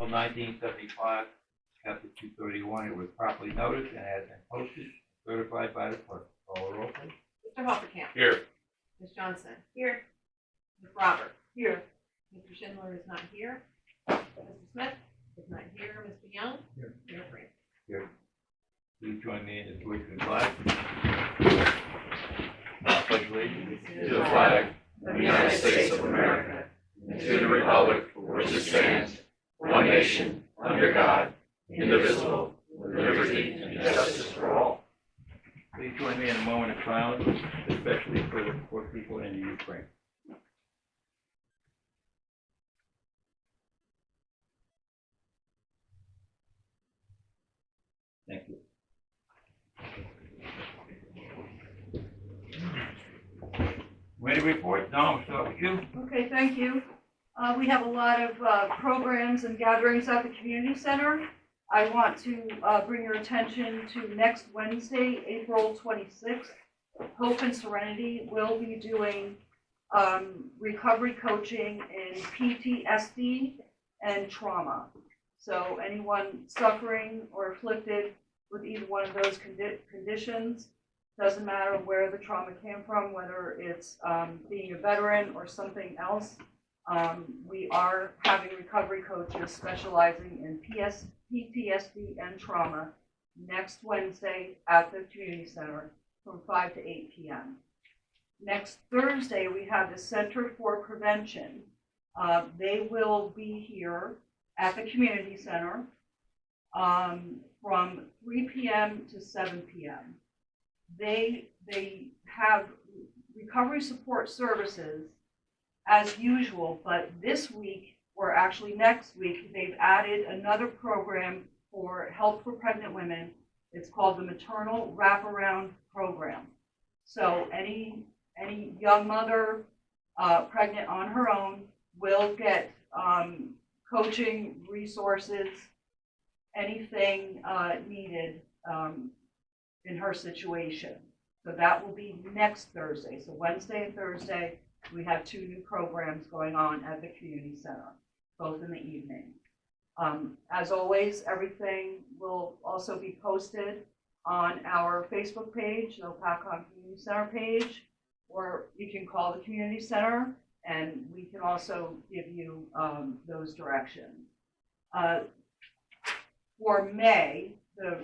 Bill 1975, Chapter 231. It was properly noticed and has been posted, certified by the clerk. Call the roll, please. Mr. Hopatcong. Here. Ms. Johnson. Here. Ms. Roberts. Here. Mr. Schindler is not here. Mr. Smith is not here. Mr. Young. Here. Mayor Green. Here. Please join me in the salute to the flag. Pledge allegiance To the flag of the United States of America, and to the republic for which it stands, one nation, under God, indivisible, with liberty and justice for all. Please join me in a moment of silence, especially for the poor people in the Ukraine. Thank you. Ready to report? Don, we'll start with you. Okay, thank you. We have a lot of programs and gatherings at the community center. I want to bring your attention to next Wednesday, April 26th. Hope and Serenity will be doing recovery coaching in PTSD and trauma. So anyone suffering or afflicted with either one of those conditions, doesn't matter where the trauma came from, whether it's being a veteran or something else, we are having recovery coaches specializing in PTSD and trauma next Wednesday at the community center from 5 to 8 p.m. Next Thursday, we have the Center for Prevention. They will be here at the community center from 3 p.m. to 7 p.m. They have recovery support services as usual, but this week, or actually next week, they've added another program for help for pregnant women. It's called the Maternal Wraparound Program. So any young mother pregnant on her own will get coaching, resources, anything needed in her situation. So that will be next Thursday. So Wednesday and Thursday, we have 2 new programs going on at the community center, both in the evening. As always, everything will also be posted on our Facebook page, the Hopatcong Community Center page, or you can call the community center and we can also give you those directions. For May, the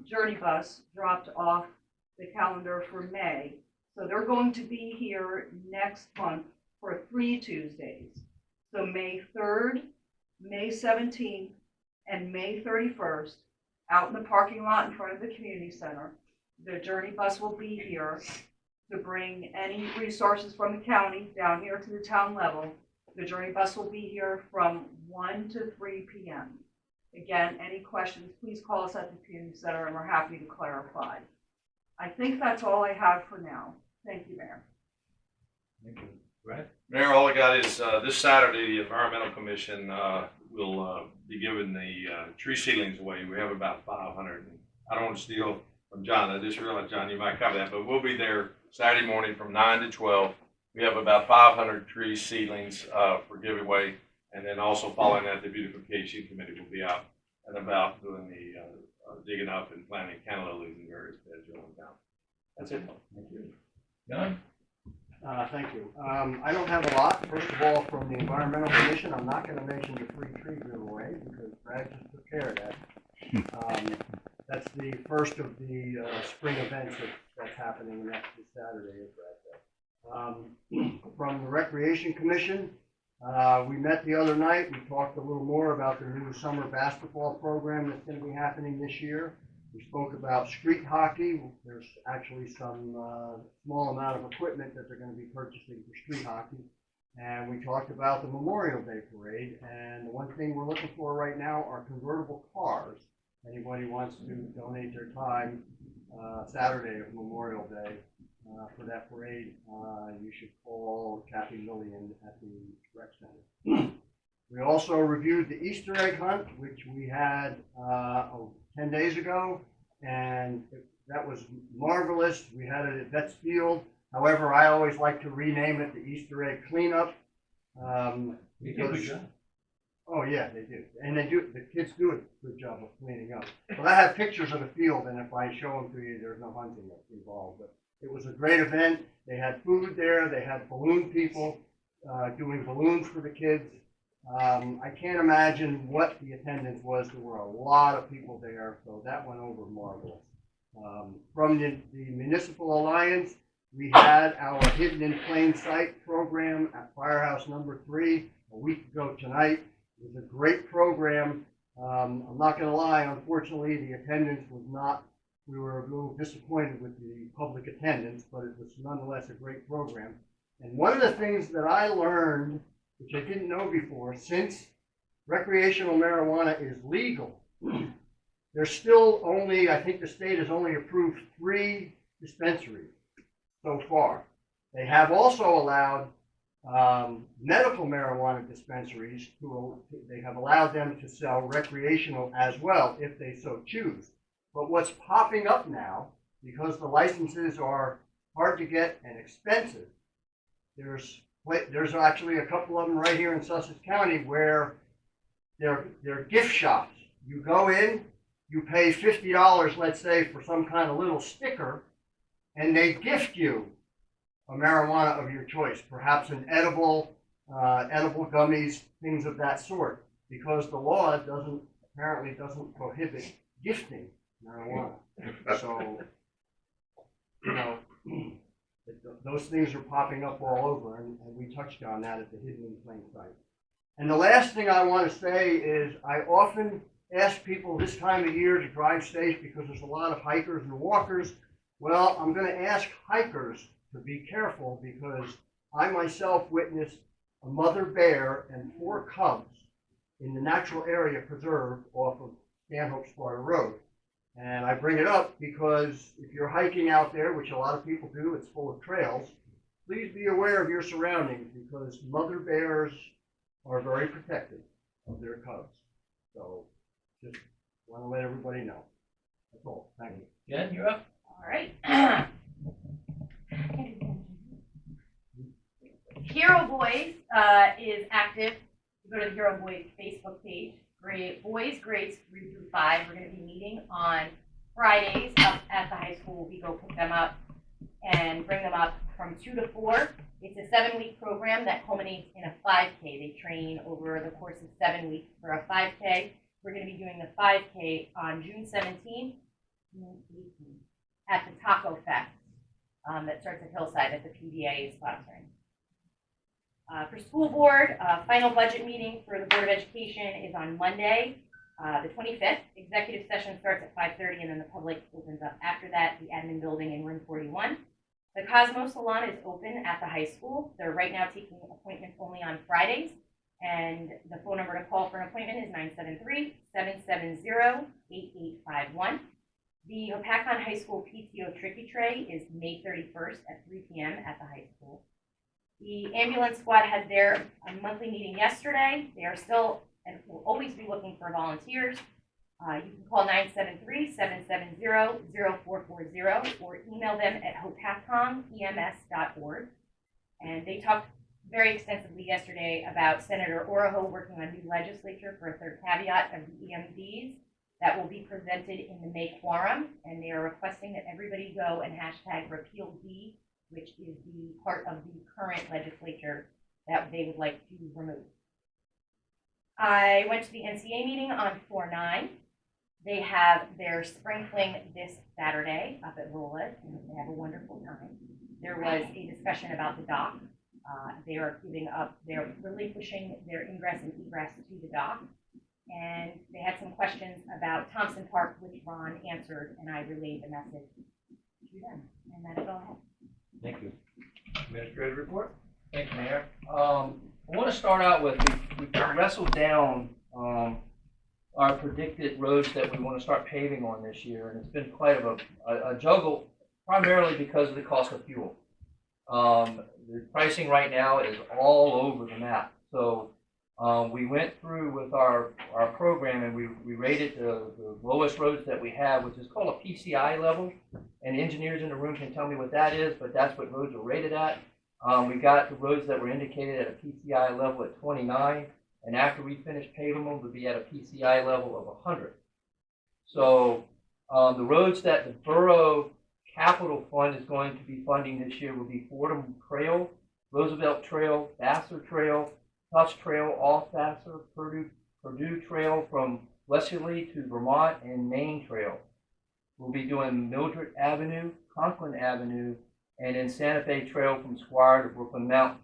Journey Bus dropped off the calendar for May. So they're going to be here next month for 3 Tuesdays. So May 3rd, May 17th, and May 31st, out in the parking lot in front of the community center. The Journey Bus will be here to bring any resources from the county down here to the town level. The Journey Bus will be here from 1 to 3 p.m. Again, any questions, please call us at the community center and we're happy to clarify. I think that's all I have for now. Thank you, Mayor. Thank you. Brad? Mayor, all I got is this Saturday, the Environmental Commission will be giving the tree seedlings away. We have about 500. I don't want to steal from John. I just realized, John, you might cover that, but we'll be there Saturday morning from 9 to 12. We have about 500 tree seedlings for giveaway. And then also following that, the beautification committee will be out and about doing the digging up and planting cantaloupe lilies in various beds around town. That's it. Thank you. John? Thank you. I don't have a lot. First of all, from the Environmental Commission, I'm not going to mention the free tree giveaway because Brad just took care of that. That's the first of the spring events that's happening, and that's this Saturday, as Brad said. From the Recreation Commission, we met the other night. We talked a little more about the new summer basketball program that's going to be happening this year. We spoke about street hockey. There's actually some small amount of equipment that they're going to be purchasing for street hockey. And we talked about the Memorial Day parade. And the one thing we're looking for right now are convertible cars. Anybody wants to donate their time Saturday of Memorial Day for that parade, you should call Kathy Lillian at the rec center. We also reviewed the Easter egg hunt, which we had 10 days ago, and that was marvelous. We had it at Vets Field. However, I always like to rename it the Easter egg cleanup. Because Oh, yeah, they do. And they do, the kids do a good job of cleaning up. But I have pictures of the field, and if I show them to you, there's no hunting that's involved. But it was a great event. They had food there. They had balloon people doing balloons for the kids. I can't imagine what the attendance was. There were a lot of people there, so that went over marvelous. From the Municipal Alliance, we had our Hidden in Plain Sight program at Firehouse number 3 a week ago tonight. It was a great program. I'm not going to lie, unfortunately, the attendance was not, we were a little disappointed with the public attendance, but it was nonetheless a great program. And one of the things that I learned, which I didn't know before, since recreational marijuana is legal, there's still only, I think the state has only approved 3 dispensaries so far. They have also allowed medical marijuana dispensaries they have allowed them to sell recreational as well if they so choose. But what's popping up now, because the licenses are hard to get and expensive, there's actually a couple of them right here in Sussex County where they're gift shops. You go in, you pay $50, let's say, for some kind of little sticker, and they gift you a marijuana of your choice, perhaps an edible gummies, things of that sort, because the law apparently doesn't prohibit gifting marijuana. So, you know, those things are popping up all over, and we touched on that at the Hidden in Plain Sight. And the last thing I want to say is I often ask people this time of year to drive safe because there's a lot of hikers and walkers. Well, I'm going to ask hikers to be careful because I myself witnessed a mother bear and 4 cubs in the natural area preserve off of Stanhope Sparta Road. And I bring it up because if you're hiking out there, which a lot of people do, it's full of trails, please be aware of your surroundings because mother bears are very protective of their cubs. So just want to let everybody know. That's all. Thank you. Jen, you're up. All right. Hero Boys is active. You go to the Hero Boys Facebook page. Boys grades 3 through 5. We're going to be meeting on Fridays up at the high school. We go pick them up and bring them up from 2 to 4. It's a 7-week program that culminates in a 5K. They train over the course of 7 weeks for a 5K. We're going to be doing the 5K on June 17th, at the Taco Fest that starts at Hillside that the PDA is sponsoring. For school board, final budget meeting for the Board of Education is on Monday, the 25th. Executive session starts at 5:30 and then the public opens up after that, the admin building in room 41. The Cosmo Salon is open at the high school. They're right now taking appointments only on Fridays. And the phone number to call for an appointment is 973-770-8851. The Hopatcong High School PTO Tricky Tray is May 31st at 3 p.m. at the high school. The ambulance squad had their monthly meeting yesterday. They are still and will always be looking for volunteers. You can call 973-770-0440 or email them at hopatcongems.org. And they talked very extensively yesterday about Senator Oroho working on new legislature for a third caveat of the EMDs that will be presented in the May quorum, and they are requesting that everybody go and hashtag repeal D, which is the part of the current legislature that they would like to remove. I went to the NCA meeting on 4/9. They have their spring fling this Saturday up at Rolla, and they have a wonderful time. There was a discussion about the dock. They are they're relinquishing their ingress and egress to the dock. And they had some questions about Thompson Park, which Ron answered, and I relayed the message to them. And that is all I have. Thank you. Administrative report? Thank you, Mayor. I want to start out with, we wrestled down our predicted roads that we want to start paving on this year, and it's been quite of a juggle, primarily because of the cost of fuel. The pricing right now is all over the map. So we went through with our program and we rated the lowest roads that we have, which is called a PCI level. And engineers in the room can tell me what that is, but that's what roads are rated at. We got the roads that were indicated at a PCI level at 29. and after we finish paving them, we'll be at a PCI level of 100. So the roads that the Borough Capital Fund is going to be funding this year will be Fordham Trail, Roosevelt Trail, Vassar Trail, Tufts Trail, off Vassar, Purdue Trail from Westerly to Vermont, and Main Trail. We'll be doing Mildred Avenue, Conklin Avenue, and then Santa Fe Trail from Squire to Brooklyn Mountain.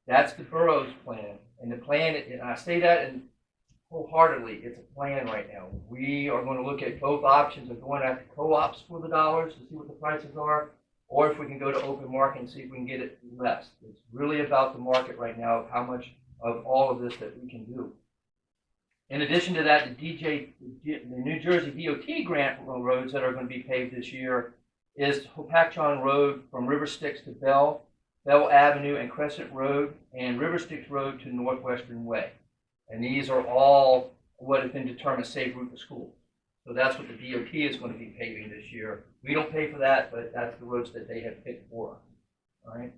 That's the borough's plan. And the plan, and I say that and wholeheartedly, it's a plan right now. We are going to look at both options of going after co-ops for the dollars to see what the prices are, or if we can go to open market and see if we can get it less. It's really about the market right now, of how much of all of this that we can do. In addition to that, the New Jersey DOT grant roads that are going to be paved this year is Hopatcong Road from River Styx to Bell Avenue and Crescent Road, and River Styx Road to Northwestern Way. And these are all what have been determined safe route to school. So that's what the DOT is going to be paving this year. We don't pay for that, but that's the roads that they have picked for us. All right.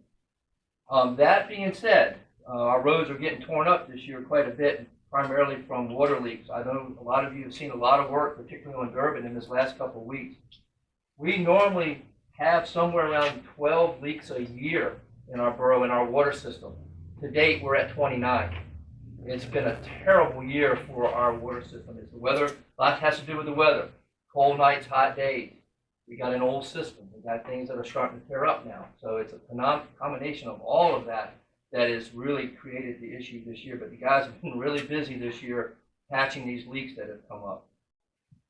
That being said, our roads are getting torn up this year quite a bit, primarily from water leaks. I know a lot of you have seen a lot of work, particularly on Durbin in this last couple of weeks. We normally have somewhere around 12 leaks a year in our borough, in our water system. To date, we're at 29. It's been a terrible year for our water system. It's the weather. A lot has to do with the weather. Cold nights, hot days. We got an old system. We got things that are starting to tear up now. So it's a combination of all of that that has really created the issue this year. But the guys have been really busy this year patching these leaks that have come up.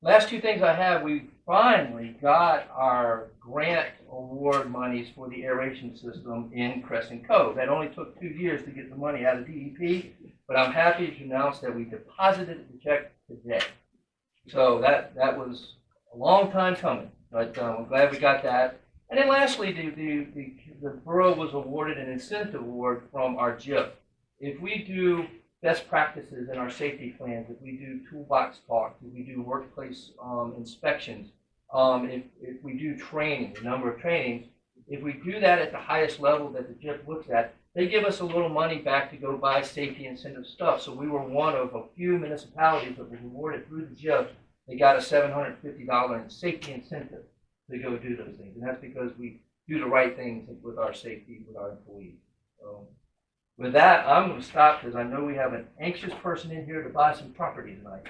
Last two things I have, we finally got our grant award monies for the aeration system in Crescent Cove. That only took 2 years to get the money out of DEP, but I'm happy to announce that we deposited the check today. So that was a long time coming, but I'm glad we got that. And then lastly, the borough was awarded an incentive award from our JIP. If we do best practices in our safety plans, if we do toolbox talks, if we do workplace inspections, if we do training, a number of trainings, if we do that at the highest level that the JIP looks at, they give us a little money back to go buy safety incentive stuff. So we were one of a few municipalities that was awarded through the JIP. They got a $750 safety incentive to go do those things. And that's because we do the right things with our safety, with our employees. So with that, I'm going to stop because I know we have an anxious person in here to buy some property tonight.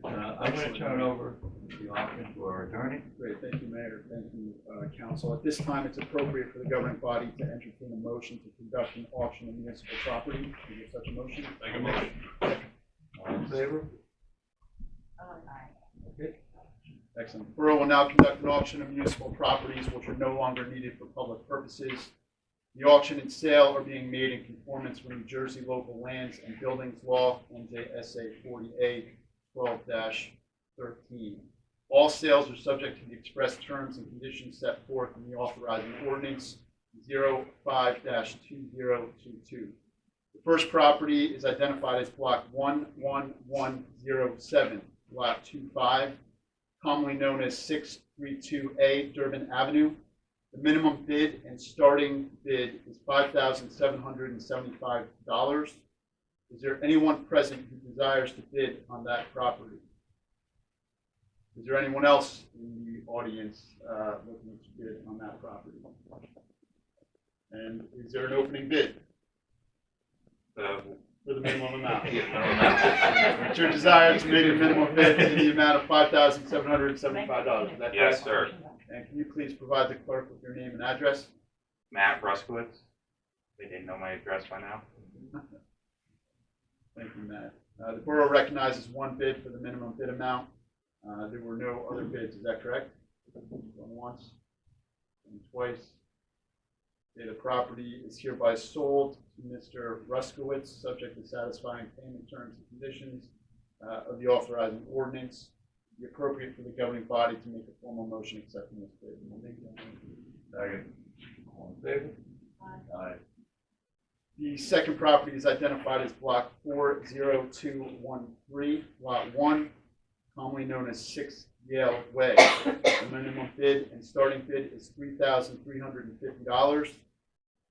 I'm going to turn over the option to our attorney. Great, thank you, Mayor. Thank you, Council. At this time, it's appropriate for the governing body to entertain a motion to conduct an auction of municipal property. Is there such a motion? Make a motion. All in favor? Excellent. The Borough will now conduct an auction of municipal properties which are no longer needed for public purposes. The auction and sale are being made in conformance with New Jersey Local Lands and Buildings Law, NJSA 40A 12-13. All sales are subject to the express terms and conditions set forth in the authorizing ordinance 05-2022. The first property is identified as Block 11107, Lot 25, commonly known as 632A Durbin Avenue. The minimum bid and starting bid is $5,775. Is there anyone present who desires to bid on that property? Is there anyone else in the audience looking to bid on that property? And is there an opening bid for the minimum amount? It's your desire to make a minimum bid in the amount of $5,775. Is that correct? Yes, sir. And can you please provide the clerk with your name and address? Matt Bruskowitz. They didn't know my address by now. Thank you, Matt. The borough recognizes one bid for the minimum bid amount. There were no other bids, is that correct? Going once, and twice. Okay, the property is hereby sold to Mr. Bruskowitz, subject to satisfying payment terms and conditions of the authorizing ordinance. Be appropriate for the governing body to make a formal motion accepting this bid. Second. All in favor? Aye. The second property is identified as Block 40213, Lot 1, commonly known as 6 Yale Way. The minimum bid and starting bid is $3,350.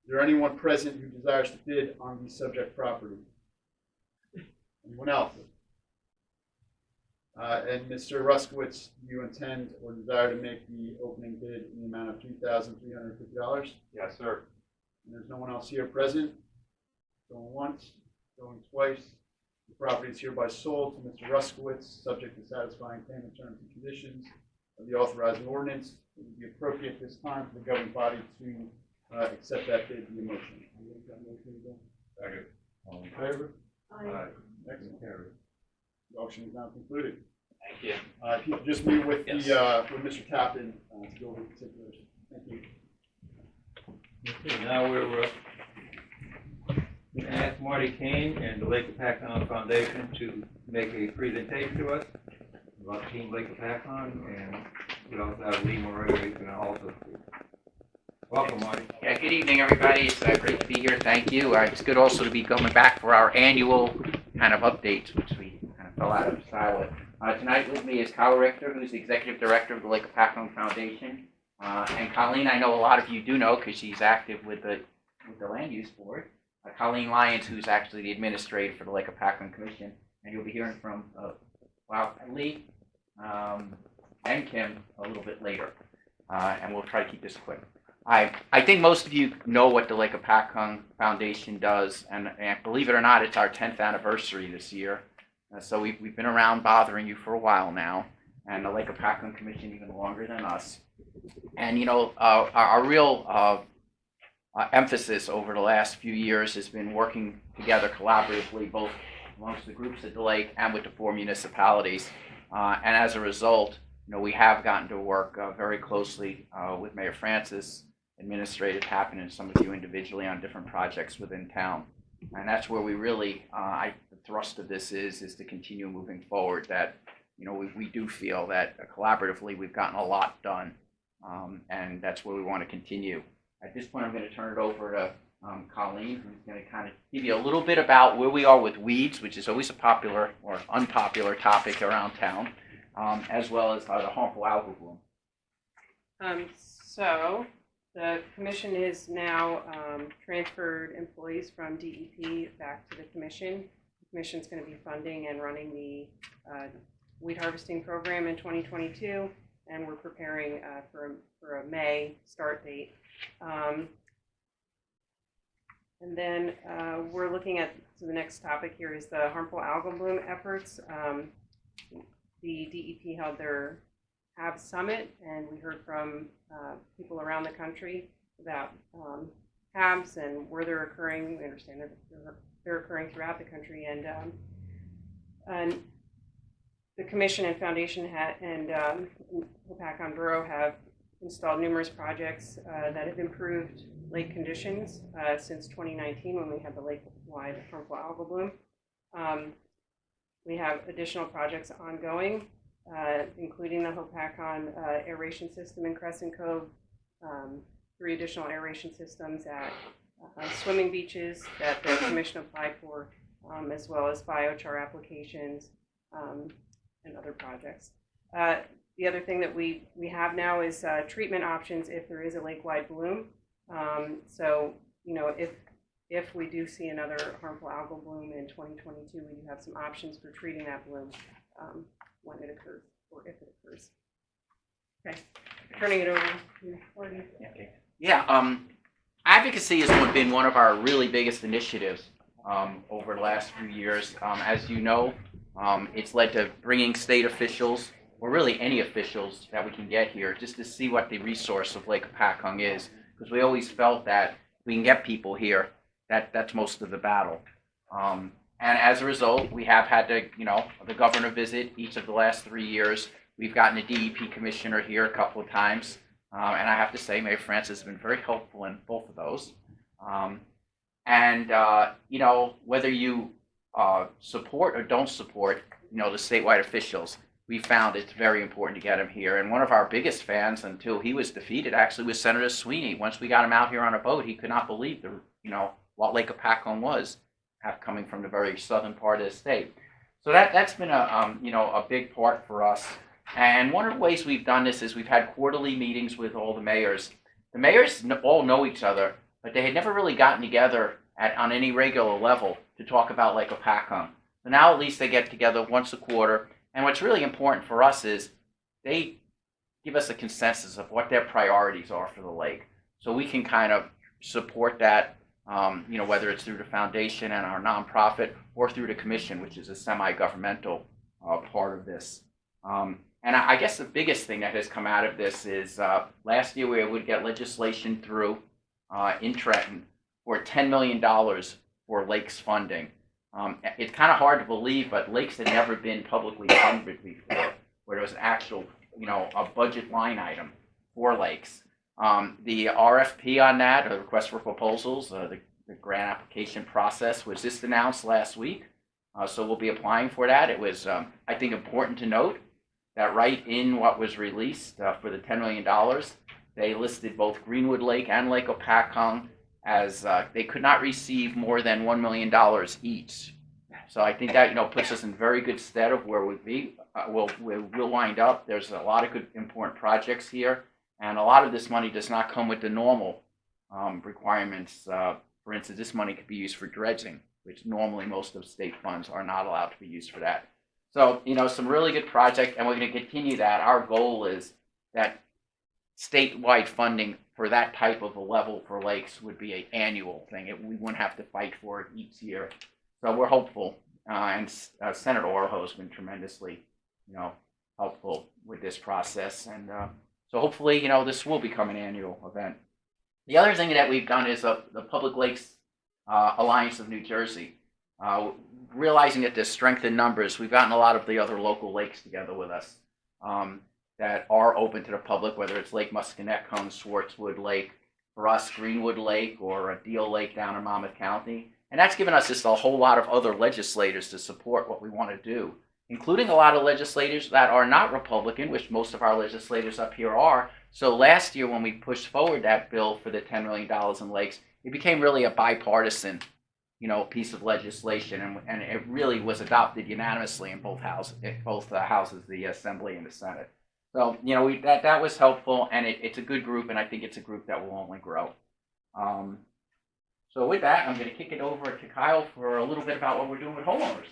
Is there anyone present who desires to bid on the subject property? Anyone else? And Mr. Ruskowitz, do you intend or desire to make the opening bid in the amount of $2,350? Yes, sir. And there's no one else here present? Going once, going twice. The property is hereby sold to Mr. Ruskowitz, subject to satisfying payment terms and conditions of the authorizing ordinance. It would be appropriate at this time for the governing body to accept that bid via motion. I'll make that motion again. Second. All in favor? Aye. Excellent. Carried. The auction is now concluded. Thank you. If you could just meet with Yes. with Mr. Tappan to go over the particulars. Thank you. Okay, now we're going to ask Marty Kane and the Lake Hopatcong Foundation to make a presentation to us about Team Lake Hopatcong, and we also have Lee Murray who's going to also speak. Welcome, Marty. Yeah, good evening, everybody. It's great to be here. Thank you. It's good also to be coming back for our annual kind of updates, which we kind of fell out of style with. Tonight with me is Kyle Richter, who's the Executive Director of the Lake Hopatcong Foundation. And Colleen, I know a lot of you do know because she's active with the Land Use Board. Colleen Lyons, who's actually the Administrator for the Lake Hopatcong Commission. And you'll be hearing from Lee and Kim a little bit later. And we'll try to keep this quick. I think most of you know what the Lake Hopatcong Foundation does, and believe it or not, it's our 10th anniversary this year. So we've been around bothering you for a while now, and the Lake Hopatcong Commission even longer than us. And you know, our real emphasis over the last few years has been working together collaboratively, both amongst the groups at the lake and with the 4 municipalities. And as a result, you know, we have gotten to work very closely with Mayor Francis, Administrator Tappan, and some of you individually on different projects within town. And that's where we really, the thrust of this is to continue moving forward. That, you know, we do feel that collaboratively we've gotten a lot done, and that's where we want to continue. At this point, I'm going to turn it over to Colleen, who's going to kind of give you a little bit about where we are with weeds, which is always a popular or unpopular topic around town, as well as the harmful algal bloom. So the commission is now transferred employees from DEP back to the commission. The commission's going to be funding and running the weed harvesting program in 2022, and we're preparing for a May start date. And then we're looking at, so the next topic here is the harmful algal bloom efforts. The DEP held their HAB Summit, and we heard from people around the country about HABs and where they're occurring. We understand that they're occurring throughout the country, and the commission and foundation and Hopatcong Borough have installed numerous projects that have improved lake conditions since 2019 when we had the lake-wide harmful algal bloom. We have additional projects ongoing, including the Hopatcong aeration system in Crescent Cove, 3 additional aeration systems at swimming beaches that the commission applied for, as well as biochar applications and other projects. The other thing that we have now is treatment options if there is a lake-wide bloom. So, you know, if we do see another harmful algal bloom in 2022, we do have some options for treating that bloom when it occurs, or if it occurs. Okay, turning it over to Marty. Yeah, advocacy has been one of our really biggest initiatives over the last few years. As you know, it's led to bringing state officials, or really any officials that we can get here, just to see what the resource of Lake Hopatcong is, because we always felt that we can get people here. That's most of the battle. And as a result, we have had to, you know, the governor visit each of the last 3 years. We've gotten a DEP commissioner here a couple of times. And I have to say, Mayor Francis has been very helpful in both of those. You know, whether you support or don't support, you know, the statewide officials, we found it's very important to get him here. And one of our biggest fans, until he was defeated, actually was Senator Sweeney. Once we got him out here on a boat, he could not believe what Lake Hopatcong was, coming from the very southern part of the state. So that's been a big part for us. And one of the ways we've done this is we've had quarterly meetings with all the mayors. The mayors all know each other, but they had never really gotten together on any regular level to talk about Lake Hopatcong. So now at least they get together once a quarter. And what's really important for us is they give us a consensus of what their priorities are for the lake. So we can kind of support that, whether it's through the foundation and our nonprofit or through the commission, which is a semi-governmental part of this. And I guess the biggest thing that has come out of this is last year we would get legislation through in Trenton for $10 million for lakes funding. It's kind of hard to believe, but lakes had never been publicly funded before, where there was an actual, a budget line item for lakes. The RFP on that, or the request for proposals, the grant application process was just announced last week. So we'll be applying for that. It was, I think, important to note that right in what was released for the $10 million, they listed both Greenwood Lake and Lake Hopatcong as they could not receive more than $1 million each. So I think that puts us in very good stead of where we'll be. We'll wind up. There's a lot of good important projects here, and a lot of this money does not come with the normal requirements. For instance, this money could be used for dredging, which normally most of state funds are not allowed to be used for that. So, some really good project, and we're going to continue that. Our goal is that statewide funding for that type of a level for lakes would be an annual thing. We wouldn't have to fight for it each year. So we're hopeful, and Senator Oroho has been tremendously, helpful with this process. And so hopefully, this will become an annual event. The other thing that we've done is the Public Lakes Alliance of New Jersey. Realizing that there's strength in numbers, we've gotten a lot of the other local lakes together with us that are open to the public, whether it's Lake Musconetcong, Swartzwood Lake, for us, Greenwood Lake, or Deal Lake down in Monmouth County. And that's given us just a whole lot of other legislators to support what we want to do, including a lot of legislators that are not Republican, which most of our legislators up here are. So last year when we pushed forward that bill for the $10 million in lakes, it became really a bipartisan piece of legislation, and it really was adopted unanimously in both houses, the Assembly and the Senate. So, that was helpful, and it's a good group, and I think it's a group that will only grow. So with that, I'm going to kick it over to Kyle for a little bit about what we're doing with homeowners.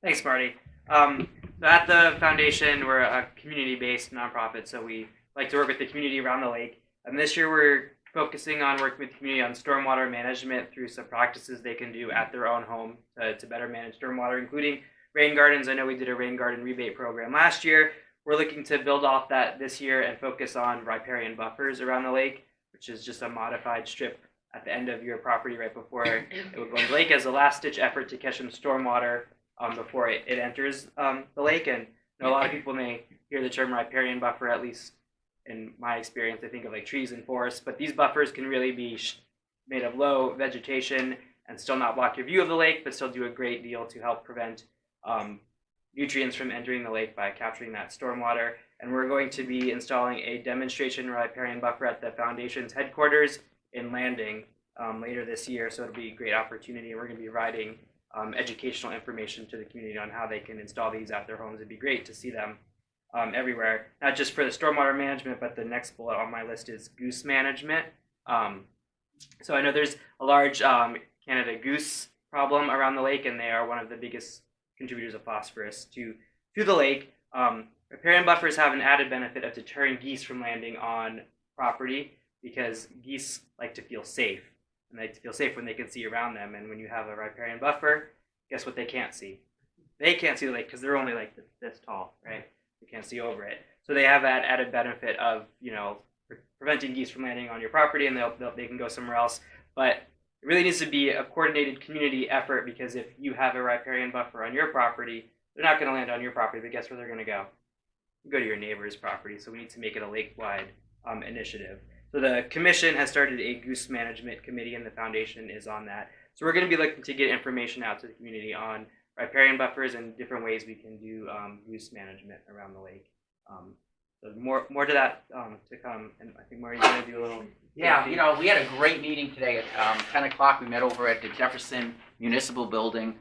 Thanks, Marty. At the foundation, we're a community-based nonprofit, so we like to work with the community around the lake. And this year, we're focusing on working with the community on stormwater management through some practices they can do at their own home to better manage stormwater, including rain gardens. I know we did a rain garden rebate program last year. We're looking to build off that this year and focus on riparian buffers around the lake, which is just a modified strip at the end of your property right before it would go into the lake as a last-ditch effort to catch some stormwater before it enters the lake. And a lot of people may hear the term riparian buffer, at least in my experience, I think of like trees and forests, but these buffers can really be made of low vegetation and still not block your view of the lake, but still do a great deal to help prevent nutrients from entering the lake by capturing that stormwater. And we're going to be installing a demonstration riparian buffer at the foundation's headquarters in Landing later this year, so it'll be a great opportunity. We're going to be providing educational information to the community on how they can install these at their homes. It'd be great to see them everywhere, not just for the stormwater management, but the next bullet on my list is Goose Management. So I know there's a large Canada goose problem around the lake, and they are one of the biggest contributors of phosphorus to the lake. Riparian buffers have an added benefit of deterring geese from landing on property, because geese like to feel safe, and they feel safe when they can see around them. And when you have a riparian buffer, guess what they can't see? They can't see the lake because they're only like this tall, right? They can't see over it. So they have that added benefit of, preventing geese from landing on your property, and they can go somewhere else. But it really needs to be a coordinated community effort, because if you have a riparian buffer on your property, they're not going to land on your property, but guess where they're going to go? Go to your neighbor's property. So we need to make it a lake-wide initiative. So the commission has started a Goose Management Committee, and the foundation is on that. So we're going to be looking to get information out to the community on riparian buffers and different ways we can do goose management around the lake. So more to that to come. And I think Marty's going to do a little... Yeah, we had a great meeting today at 10 o'clock. We met over at the Jefferson Municipal Building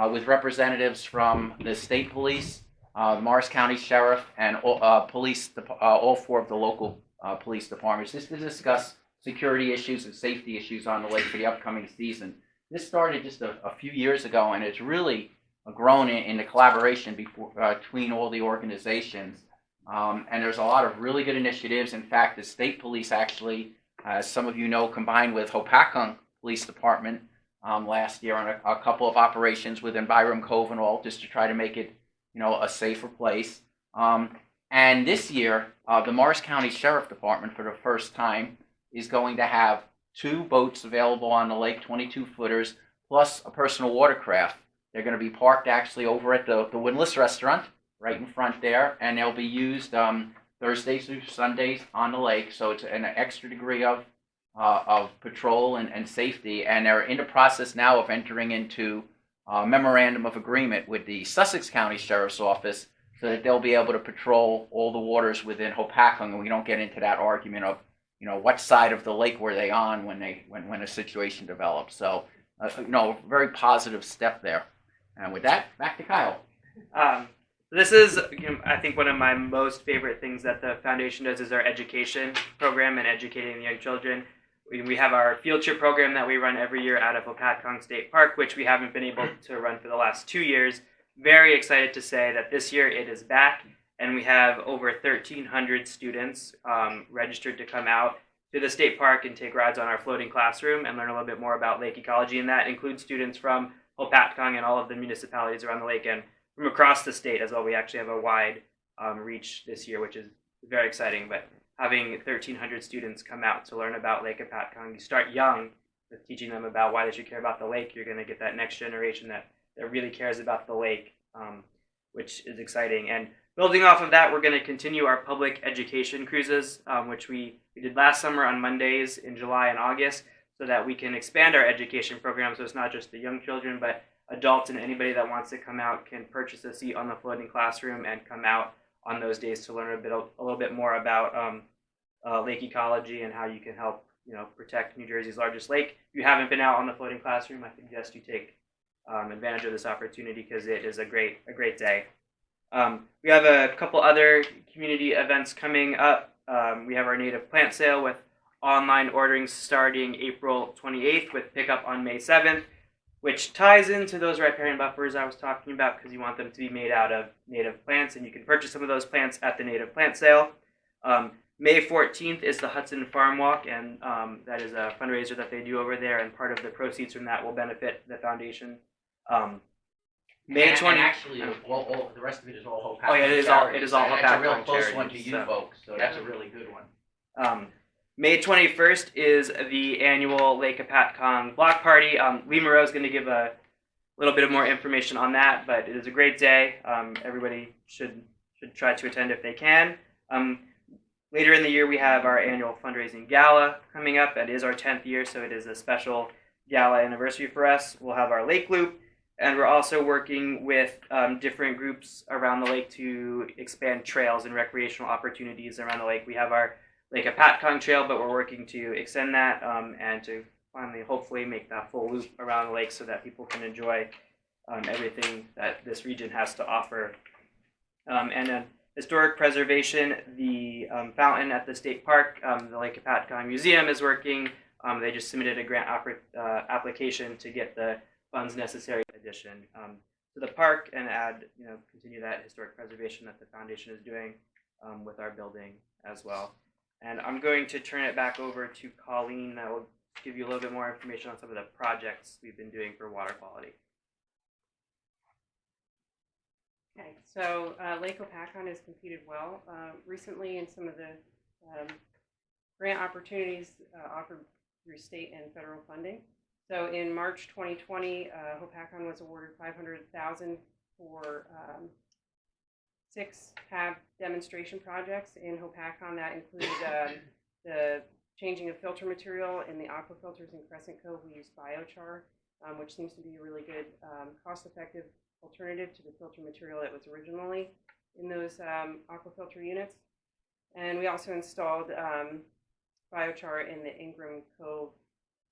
with representatives from the state police, the Morris County Sheriff, and all four of the local police departments, just to discuss security issues and safety issues on the lake for the upcoming season. This started just a few years ago, and it's really grown in the collaboration between all the organizations. And there's a lot of really good initiatives. In fact, the state police actually, as some of you know, combined with Hopatcong Police Department last year on a couple of operations within Byram Cove and all, just to try to make it, a safer place. And this year, the Morris County Sheriff Department, for the first time, is going to have 2 boats available on the lake, 22-footers, plus a personal watercraft. They're going to be parked actually over at the Windlass Restaurant, right in front there, and they'll be used Thursdays through Sundays on the lake. So it's an extra degree of patrol and safety. And they're in the process now of entering into a memorandum of agreement with the Sussex County Sheriff's Office, so that they'll be able to patrol all the waters within Hopatcong, and we don't get into that argument of, what side of the lake were they on when a situation develops. So, a very positive step there. And with that, back to Kyle. This is, I think, one of my most favorite things that the foundation does is our education program and educating the young children. We have our field trip program that we run every year out of Hopatcong State Park, which we haven't been able to run for the last 2 years. Very excited to say that this year it is back, and we have over 1,300 students registered to come out to the state park and take rides on our floating classroom and learn a little bit more about lake ecology. And that includes students from Hopatcong and all of the municipalities around the lake and from across the state as well. We actually have a wide reach this year, which is very exciting. But having 1,300 students come out to learn about Lake Hopatcong, you start young with teaching them about why they should care about the lake. You're going to get that next generation that really cares about the lake, which is exciting. And building off of that, we're going to continue our public education cruises, which we did last summer on Mondays in July and August, so that we can expand our education program. So it's not just the young children, but adults and anybody that wants to come out can purchase a seat on the floating classroom and come out on those days to learn a little bit more about lake ecology and how you can help protect New Jersey's largest lake. If you haven't been out on the floating classroom, I suggest you take advantage of this opportunity because it is a great day. We have a couple other community events coming up. We have our native plant sale with online ordering starting April 28th with pickup on May 7th, which ties into those riparian buffers I was talking about because you want them to be made out of native plants, and you can purchase some of those plants at the native plant sale. May 14th is the Hudson Farm Walk, and that is a fundraiser that they do over there, and part of the proceeds from that will benefit the foundation. May 20th. And actually, all the rest of it is all Hopatcong. Oh yeah, it is all Hopatcong. That's a real close charities, one to you folks, so that's a really good one. May 21st is the annual Lake Hopatcong block party. Lee Moreau is going to give a little bit of more information on that, but it is a great day. Everybody should try to attend if they can. Later in the year, we have our annual fundraising gala coming up. It is our 10th year, so it is a special gala anniversary for us. We'll have our lake loop, and we're also working with different groups around the lake to expand trails and recreational opportunities around the lake. We have our Lake Hopatcong Trail, but we're working to extend that and to finally, hopefully, make that full loop around the lake so that people can enjoy everything that this region has to offer. And then historic preservation, the fountain at the state park, the Lake Hopatcong Museum is working. They just submitted a grant application to get the funds necessary addition to the park and continue that historic preservation that the foundation is doing with our building as well. And I'm going to turn it back over to Colleen that will give you a little bit more information on some of the projects we've been doing for water quality. Okay, so Lake Hopatcong has competed well recently in some of the grant opportunities offered through state and federal funding. So in March 2020, Hopatcong was awarded $500,000 for 6 PAB demonstration projects in Hopatcong. That included the changing of filter material in the aqua filters in Crescent Cove. We used biochar, which seems to be a really good cost-effective alternative to the filter material that was originally in those aqua filter units. And we also installed biochar in the Ingram Cove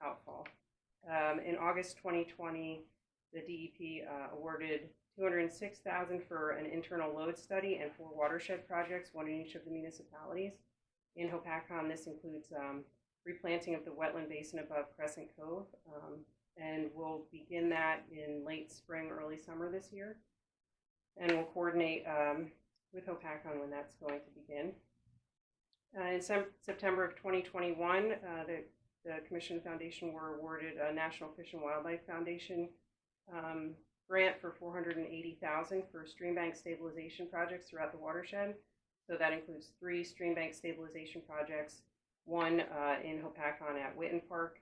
outfall. In August 2020, the DEP awarded $206,000 for an internal load study and 4 watershed projects, one in each of the municipalities. In Hopatcong, this includes replanting of the wetland basin above Crescent Cove. And we'll begin that in late spring, early summer this year. And we'll coordinate with Hopatcong when that's going to begin. In September of 2021, the Commission Foundation were awarded a National Fish and Wildlife Foundation grant for $480,000 for stream bank stabilization projects throughout the watershed. So that includes 3 stream bank stabilization projects, one in Hopatcong at Witten Park,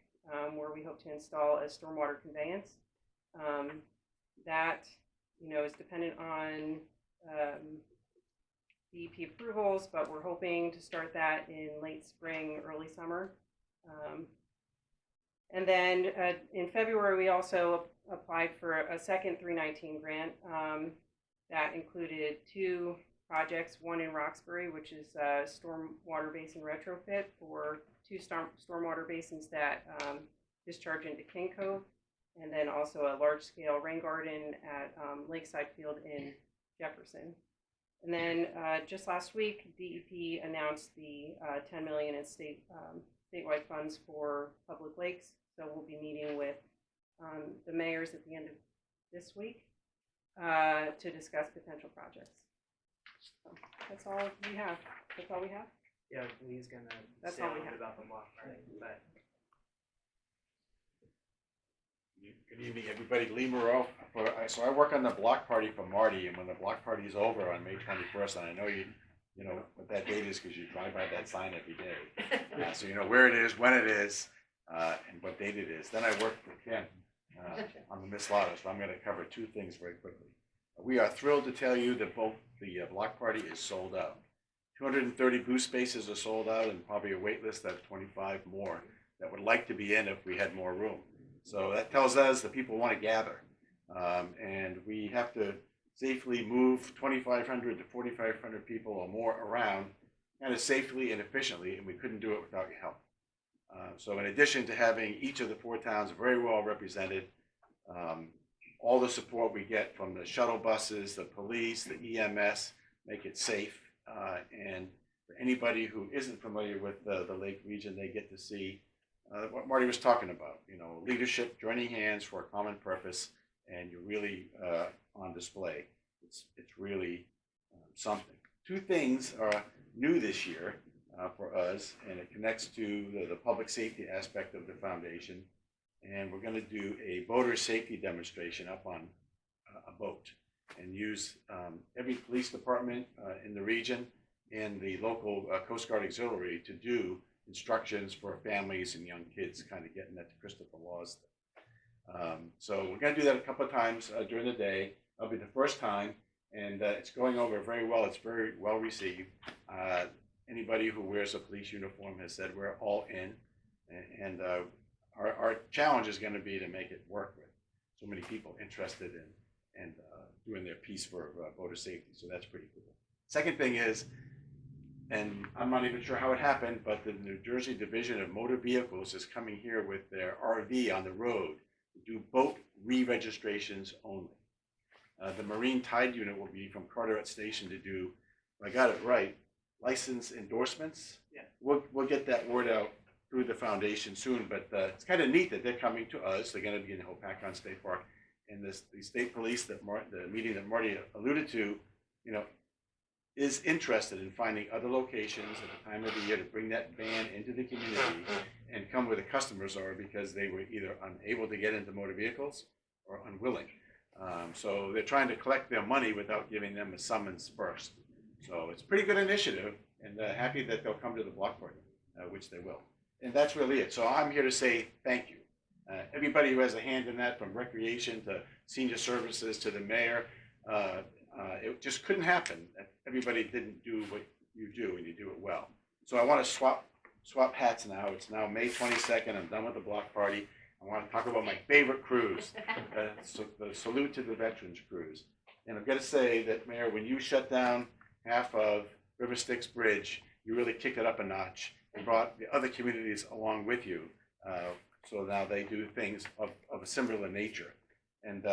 where we hope to install a stormwater conveyance. That, is dependent on DEP approvals, but we're hoping to start that in late spring, early summer. And then in February, we also applied for a second 319 grant that included 2 projects, one in Roxbury, which is a stormwater basin retrofit for 2 stormwater basins that discharge into King Cove, and then also a large-scale rain garden at Lakeside Field in Jefferson. And then just last week, DEP announced the $10 million in statewide funds for public lakes. So we'll be meeting with the mayors at the end of this week to discuss potential projects. So that's all we have. That's all we have. Yeah, Lee's gonna That's say all a we little have. bit about the block party, but Good evening, everybody. Lee Moreau. So I work on the block party for Marty, and when the block party is over on May 21st, and I know you know what that date is because you drive by that sign every day. So you know where it is, when it is, and what date it is. Then I work for Ken on the Miss Lotto, so I'm going to cover 2 things very quickly. We are thrilled to tell you that both the block party is sold out. 230 booth spaces are sold out, and probably a wait list of 25 more that would like to be in if we had more room. So that tells us that people want to gather, and we have to safely move 2,500 to 4,500 people or more around kind of safely and efficiently, and we couldn't do it without your help. So in addition to having each of the 4 towns very well represented, all the support we get from the shuttle buses, the police, the EMS, make it safe. And for anybody who isn't familiar with the Lake region, they get to see what Marty was talking about, leadership, joining hands for a common purpose, and you're really on display. It's really something. 2 things are new this year for us, and it connects to the public safety aspect of the foundation. And we're going to do a boater safety demonstration up on a boat and use every police department in the region and the local Coast Guard Auxiliary to do instructions for families and young kids, kind of getting that to Christopher Law's. So we're going to do that a couple of times during the day. That'll be the first time, and it's going over very well. It's very well received. Anybody who wears a police uniform has said we're all in, and our challenge is going to be to make it work with so many people interested in doing their piece for boater safety. So that's pretty cool. Second thing is, and I'm not even sure how it happened, but the New Jersey Division of Motor Vehicles is coming here with their RV on the road to do boat re-registrations only. The Marine Tide Unit will be from Carteret Station to do, if I got it right, license endorsements. Yeah. We'll get that word out through the foundation soon, but it's kind of neat that they're coming to us. They're going to be in Hopatcong State Park, and the state police the meeting that Marty alluded to, is interested in finding other locations at the time of the year to bring that van into the community and come where the customers are, because they were either unable to get into motor vehicles or unwilling. So they're trying to collect their money without giving them a summons first. So it's a pretty good initiative, and happy that they'll come to the block party, which they will. And that's really it. So I'm here to say thank you. Everybody who has a hand in that, from recreation to senior services to the mayor, it just couldn't happen. Everybody didn't do what you do, and you do it well. So I want to swap hats now. It's now May 22nd. I'm done with the block party. I want to talk about my favorite cruise, the Salute to the Veterans Cruise. And I've got to say that, Mayor, when you shut down half of River Styx Bridge, you really kicked it up a notch and brought the other communities along with you. So now they do things of a similar nature. And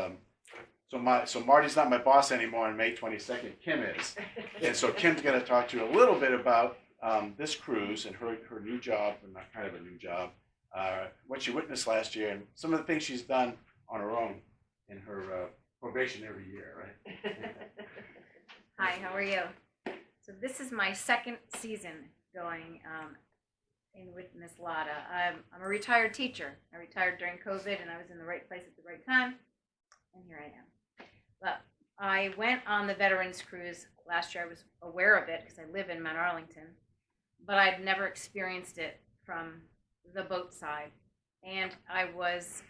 so Marty's not my boss anymore on May 22nd. Kim is. And so Kim's going to talk to you a little bit about this cruise and her new job, and not kind of a new job, what she witnessed last year and some of the things she's done on her own in her probationary year, right? Hi, how are you? So this is my second season going in with Miss Lotta. I'm a retired teacher. I retired during COVID and I was in the right place at the right time, and here I am. But I went on the Veterans Cruise last year. I was aware of it because I live in Mount Arlington, but I've never experienced it from the boat side. And I was,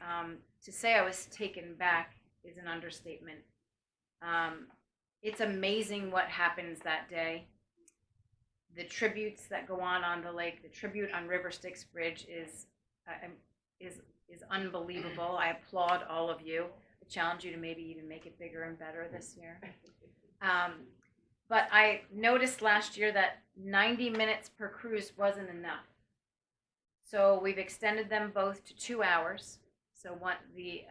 to say I was taken back is an understatement. It's amazing what happens that day. The tributes that go on the lake, the tribute on River Styx Bridge is unbelievable. I applaud all of you. I challenge you to maybe even make it bigger and better this year. But I noticed last year that 90 minutes per cruise wasn't enough. So we've extended them both to 2 hours. So the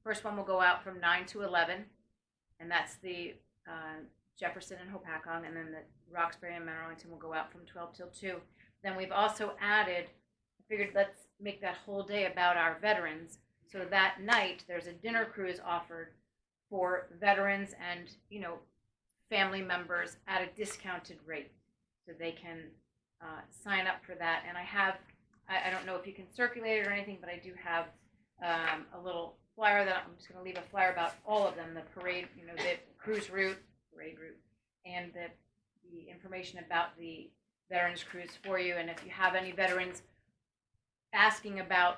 first one will go out from 9 to 11, and that's the Jefferson and Hopatcong, and then the Roxbury and Mount Arlington will go out from 12 till 2. Then we've also added, I figured let's make that whole day about our veterans. So that night there's a dinner cruise offered for veterans and, family members at a discounted rate. So they can sign up for that. And I don't know if you can circulate it or anything, but I do have a little flyer that I'm just going to leave a flyer about all of them, the parade, the cruise route, parade route, and the information about the Veterans Cruise for you. And if you have any veterans asking about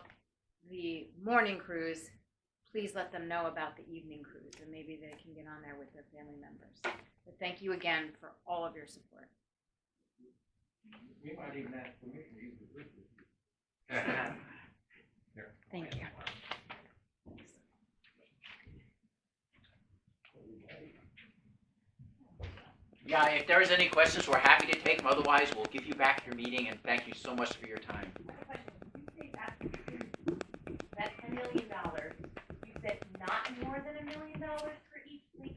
the morning cruise, please let them know about the evening cruise, and maybe they can get on there with their family members. But thank you again for all of your support. We might even ask permission to use the bridge. Thank you. Yeah, if there's any questions, we're happy to take them. Otherwise, we'll give you back your meeting, and thank you so much for your time. That $10 million, you said not more than $1 million for each lake?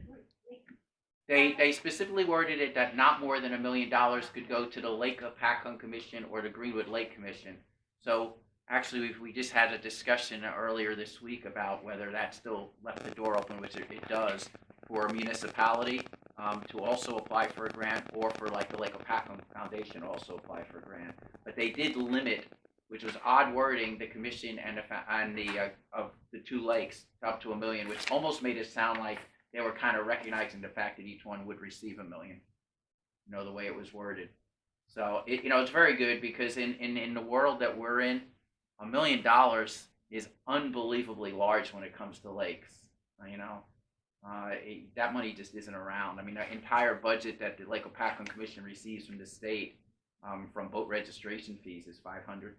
They specifically worded it that not more than $1 million could go to the Lake of Hopatcong Commission or the Greenwood Lake Commission. So actually, we just had a discussion earlier this week about whether that still left the door open, which it does, for a municipality to also apply for a grant, or for like the Lake of Hopatcong Foundation also apply for a grant. But they did limit, which was odd wording, the commission and the of the two lakes up to $1 million, which almost made it sound like they were kind of recognizing the fact that each one would receive $1 million. The way it was worded. So it's very good, because in the world that we're in, $1 million is unbelievably large when it comes to lakes. That money just isn't around. I mean, the entire budget that the Lake of Hopatcong Commission receives from the state from boat registration fees is $500,000.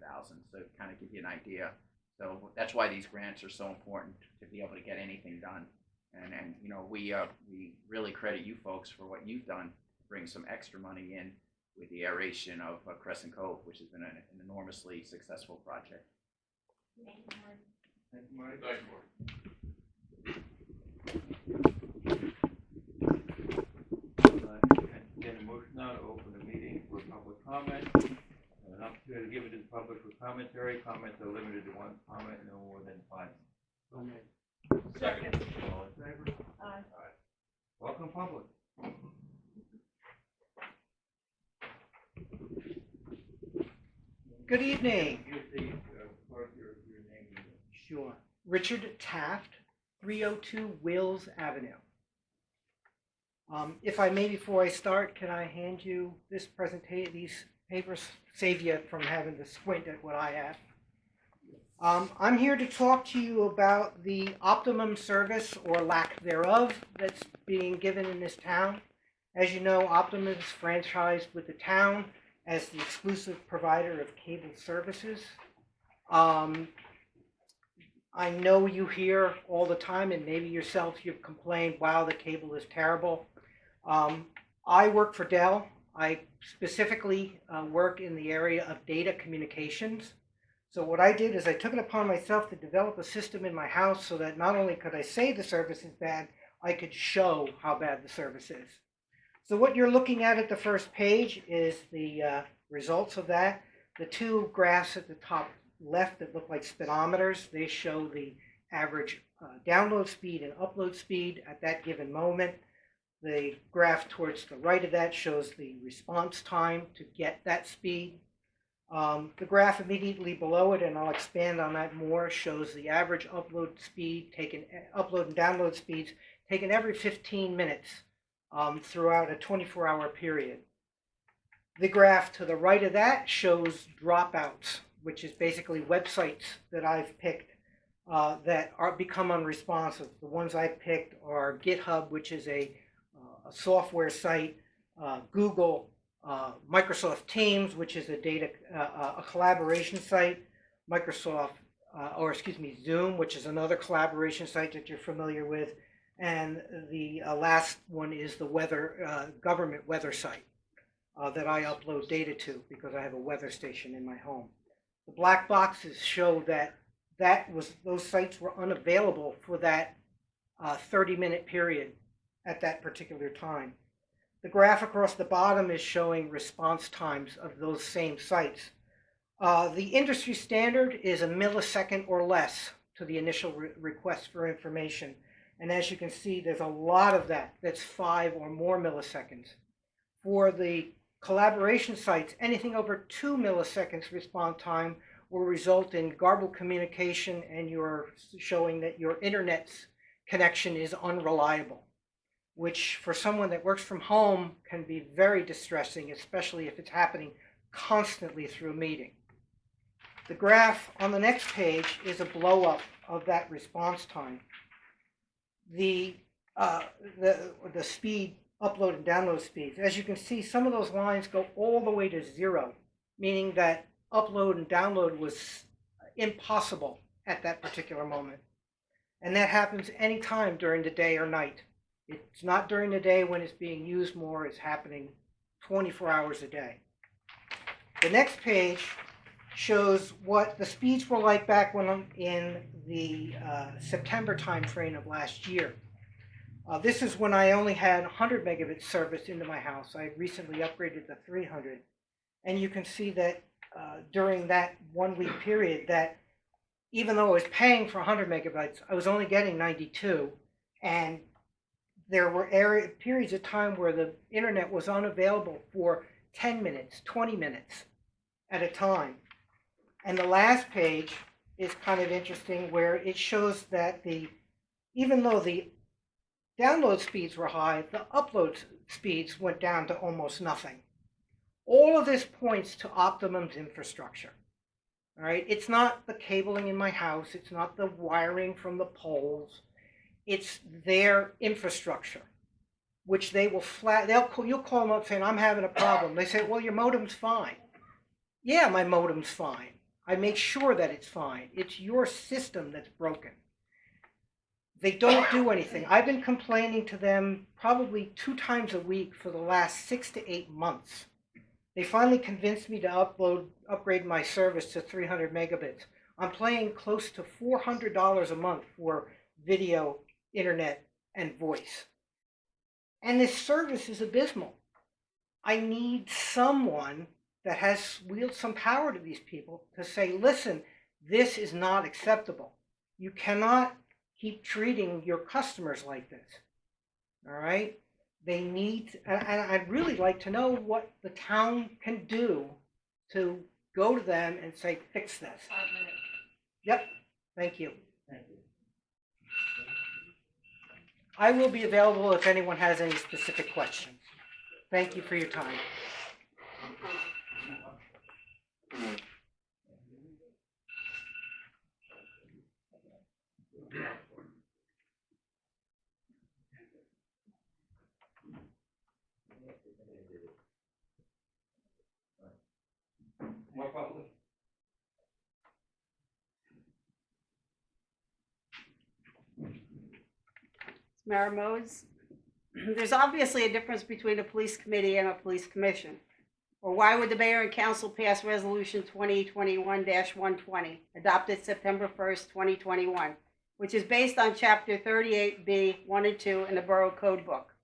So to kind of give you an idea. So that's why these grants are so important, to be able to get anything done. And we really credit you folks for what you've done, bring some extra money in with the aeration of Crescent Cove, which has been an enormously successful project. Thank you, Marty. Thank you, Marty. Get a motion now to open the meeting for public comment. An opportunity to give it to the public for commentary. Comments are limited to one comment, no more than 5. Second. All in favor? Aye. Welcome, public. Good evening. Here's the clerk, your name. Sure. Richard Taft, 302 Wills Avenue. If I may, before I start, can I hand you this presentation, these papers, save you from having to squint at what I have. I'm here to talk to you about the optimum service, or lack thereof, that's being given in this town. As you know, Optimum is franchised with the town as the exclusive provider of cable services. I know you hear all the time, and maybe yourself you've complained, wow, the cable is terrible. I work for Dell. I specifically work in the area of data communications. So what I did is I took it upon myself to develop a system in my house so that not only could I say the service is bad, I could show how bad the service is. So what you're looking at the first page is the results of that. The two graphs at the top left that look like speedometers, they show the average download speed and upload speed at that given moment. The graph towards the right of that shows the response time to get that speed. The graph immediately below it, and I'll expand on that more, shows the average upload and download speeds taken every 15 minutes throughout a 24-hour period. The graph to the right of that shows dropouts, which is basically websites that I've picked that become unresponsive. The ones I've picked are GitHub, which is a software site, Google, Microsoft Teams, which is a collaboration site, Zoom, which is another collaboration site that you're familiar with, and the last one is the government weather site that I upload data to because I have a weather station in my home. The black boxes show that those sites were unavailable for that 30-minute period at that particular time. The graph across the bottom is showing response times of those same sites. The industry standard is a millisecond or less to the initial request for information. And as you can see, there's a lot of that's 5 or more milliseconds. For the collaboration sites, anything over 2 milliseconds response time will result in garbled communication, and you're showing that your internet's connection is unreliable, which for someone that works from home can be very distressing, especially if it's happening constantly through a meeting. The graph on the next page is a blow up of that response time. The speed, upload and download speeds. As you can see, some of those lines go all the way to 0, meaning that upload and download was impossible at that particular moment. And that happens anytime during the day or night. It's not during the day when it's being used more, it's happening 24 hours a day. The next page shows what the speeds were like back when in the September timeframe of last year. This is when I only had 100 megabit service into my house. I recently upgraded to 300. And you can see that during that 1 week period that even though I was paying for 100 megabytes, I was only getting 92. And there were periods of time where the internet was unavailable for 10 minutes, 20 minutes at a time. And the last page is kind of interesting where it shows that even though the download speeds were high, the upload speeds went down to almost nothing. All of this points to Optimum's infrastructure. All right, it's not the cabling in my house, it's not the wiring from the poles, it's their infrastructure, which they will you'll call them up saying, I'm having a problem. They say, well, your modem's fine. Yeah, my modem's fine. I make sure that it's fine. It's your system that's broken. They don't do anything. I've been complaining to them probably 2 times a week for the last 6 to 8 months. They finally convinced me to upgrade my service to 300 megabits. I'm paying close to $400 a month for video, internet, and voice. And this service is abysmal. I need someone that has wielded some power to these people to say, listen, this is not acceptable. You cannot keep treating your customers like this. All right? They need, and I'd really like to know what the town can do to go to them and say, fix this. Yep, thank you. Thank you. I will be available if anyone has any specific questions. Thank you for your time. More public? Mara Mose. There's obviously a difference between a police committee and a police commission. Or why would the mayor and council pass resolution 2021-120, adopted September 1st, 2021, which is based on chapter 38B, 1 and 2 in the Borough Code Book?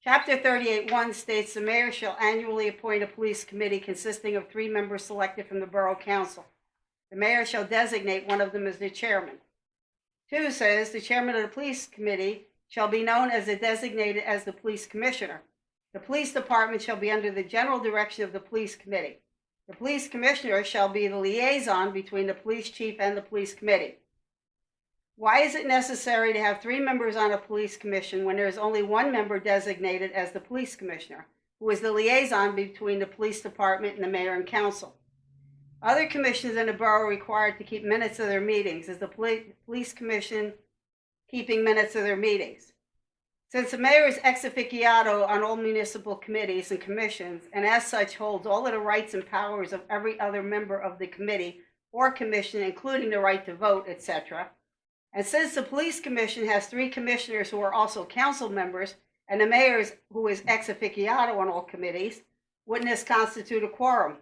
Chapter 38:1 states the mayor shall annually appoint a police committee consisting of 3 members selected from the Borough Council. The mayor shall designate one of them as the chairman. 2 says the chairman of the police committee shall be known as designated as the police commissioner. The police department shall be under the general direction of the police committee. The police commissioner shall be the liaison between the police chief and the police committee. Why is it necessary to have 3 members on a police commission when there is only 1 member designated as the police commissioner, who is the liaison between the police department and the mayor and council? Other commissions in the borough are required to keep minutes of their meetings. Is the police commission keeping minutes of their meetings? Since the mayor is ex officio on all municipal committees and commissions, and as such holds all of the rights and powers of every other member of the committee or commission, including the right to vote, etc., and since the police commission has 3 commissioners who are also council members, and the mayor who is ex officio on all committees, wouldn't this constitute a quorum?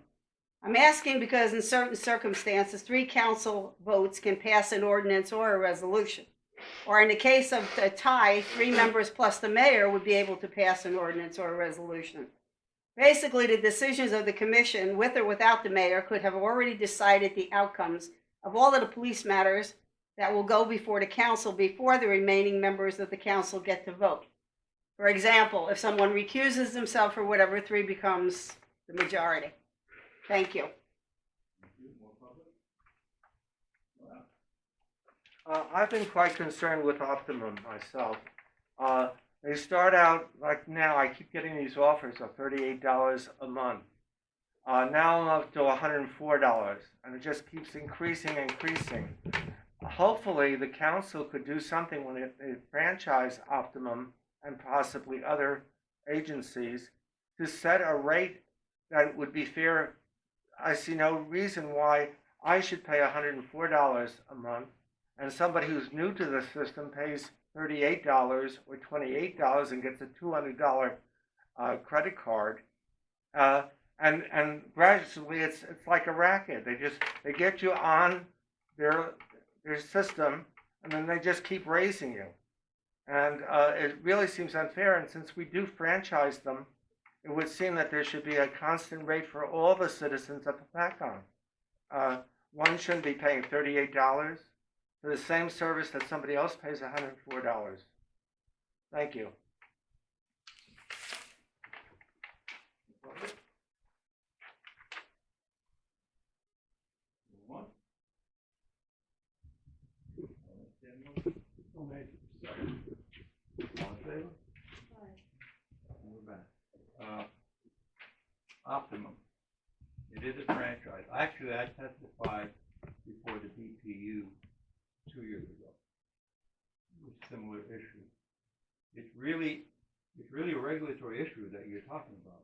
I'm asking because in certain circumstances, 3 council votes can pass an ordinance or a resolution. Or in the case of a tie, 3 members plus the mayor would be able to pass an ordinance or a resolution. Basically, the decisions of the commission, with or without the mayor, could have already decided the outcomes of all of the police matters that will go before the council before the remaining members of the council get to vote. For example, if someone recuses themselves or whatever, 3 becomes the majority. Thank you. I've been quite concerned with Optimum myself. They start out, like now, I keep getting these offers of $38 a month. Now I'm up to $104, and it just keeps increasing. Hopefully, the council could do something when they franchise Optimum and possibly other agencies to set a rate that would be fair. I see no reason why I should pay $104 a month and somebody who's new to the system pays $38 or $28 and gets a $200 credit card. And gradually it's like a racket. They get you on their system and then they just keep raising you. And it really seems unfair. And since we do franchise them, it would seem that there should be a constant rate for all the citizens of Hopatcong. One shouldn't be paying $38 for the same service that somebody else pays $104. Thank you. Optimum. It is a franchise. Actually, I testified before the BPU 2 years ago with a similar issue. It's really a regulatory issue that you're talking about,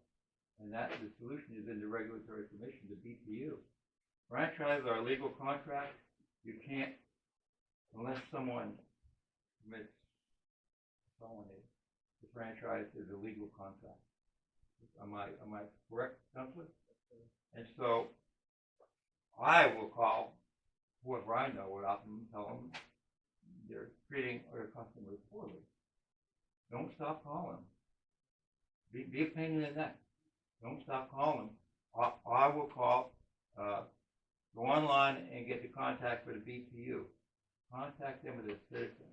and that the solution is in the regulatory commission, the BPU. Franchises are a legal contract. You can't, unless someone commits felony, the franchise is a legal contract. Am I correct, Counselor? And so I will call whoever I know at Optimum, tell them they're treating their customers poorly. Don't stop calling. Be a pain in the neck. Don't stop calling. I will call, go online and get the contact for the BPU. Contact them as a citizen.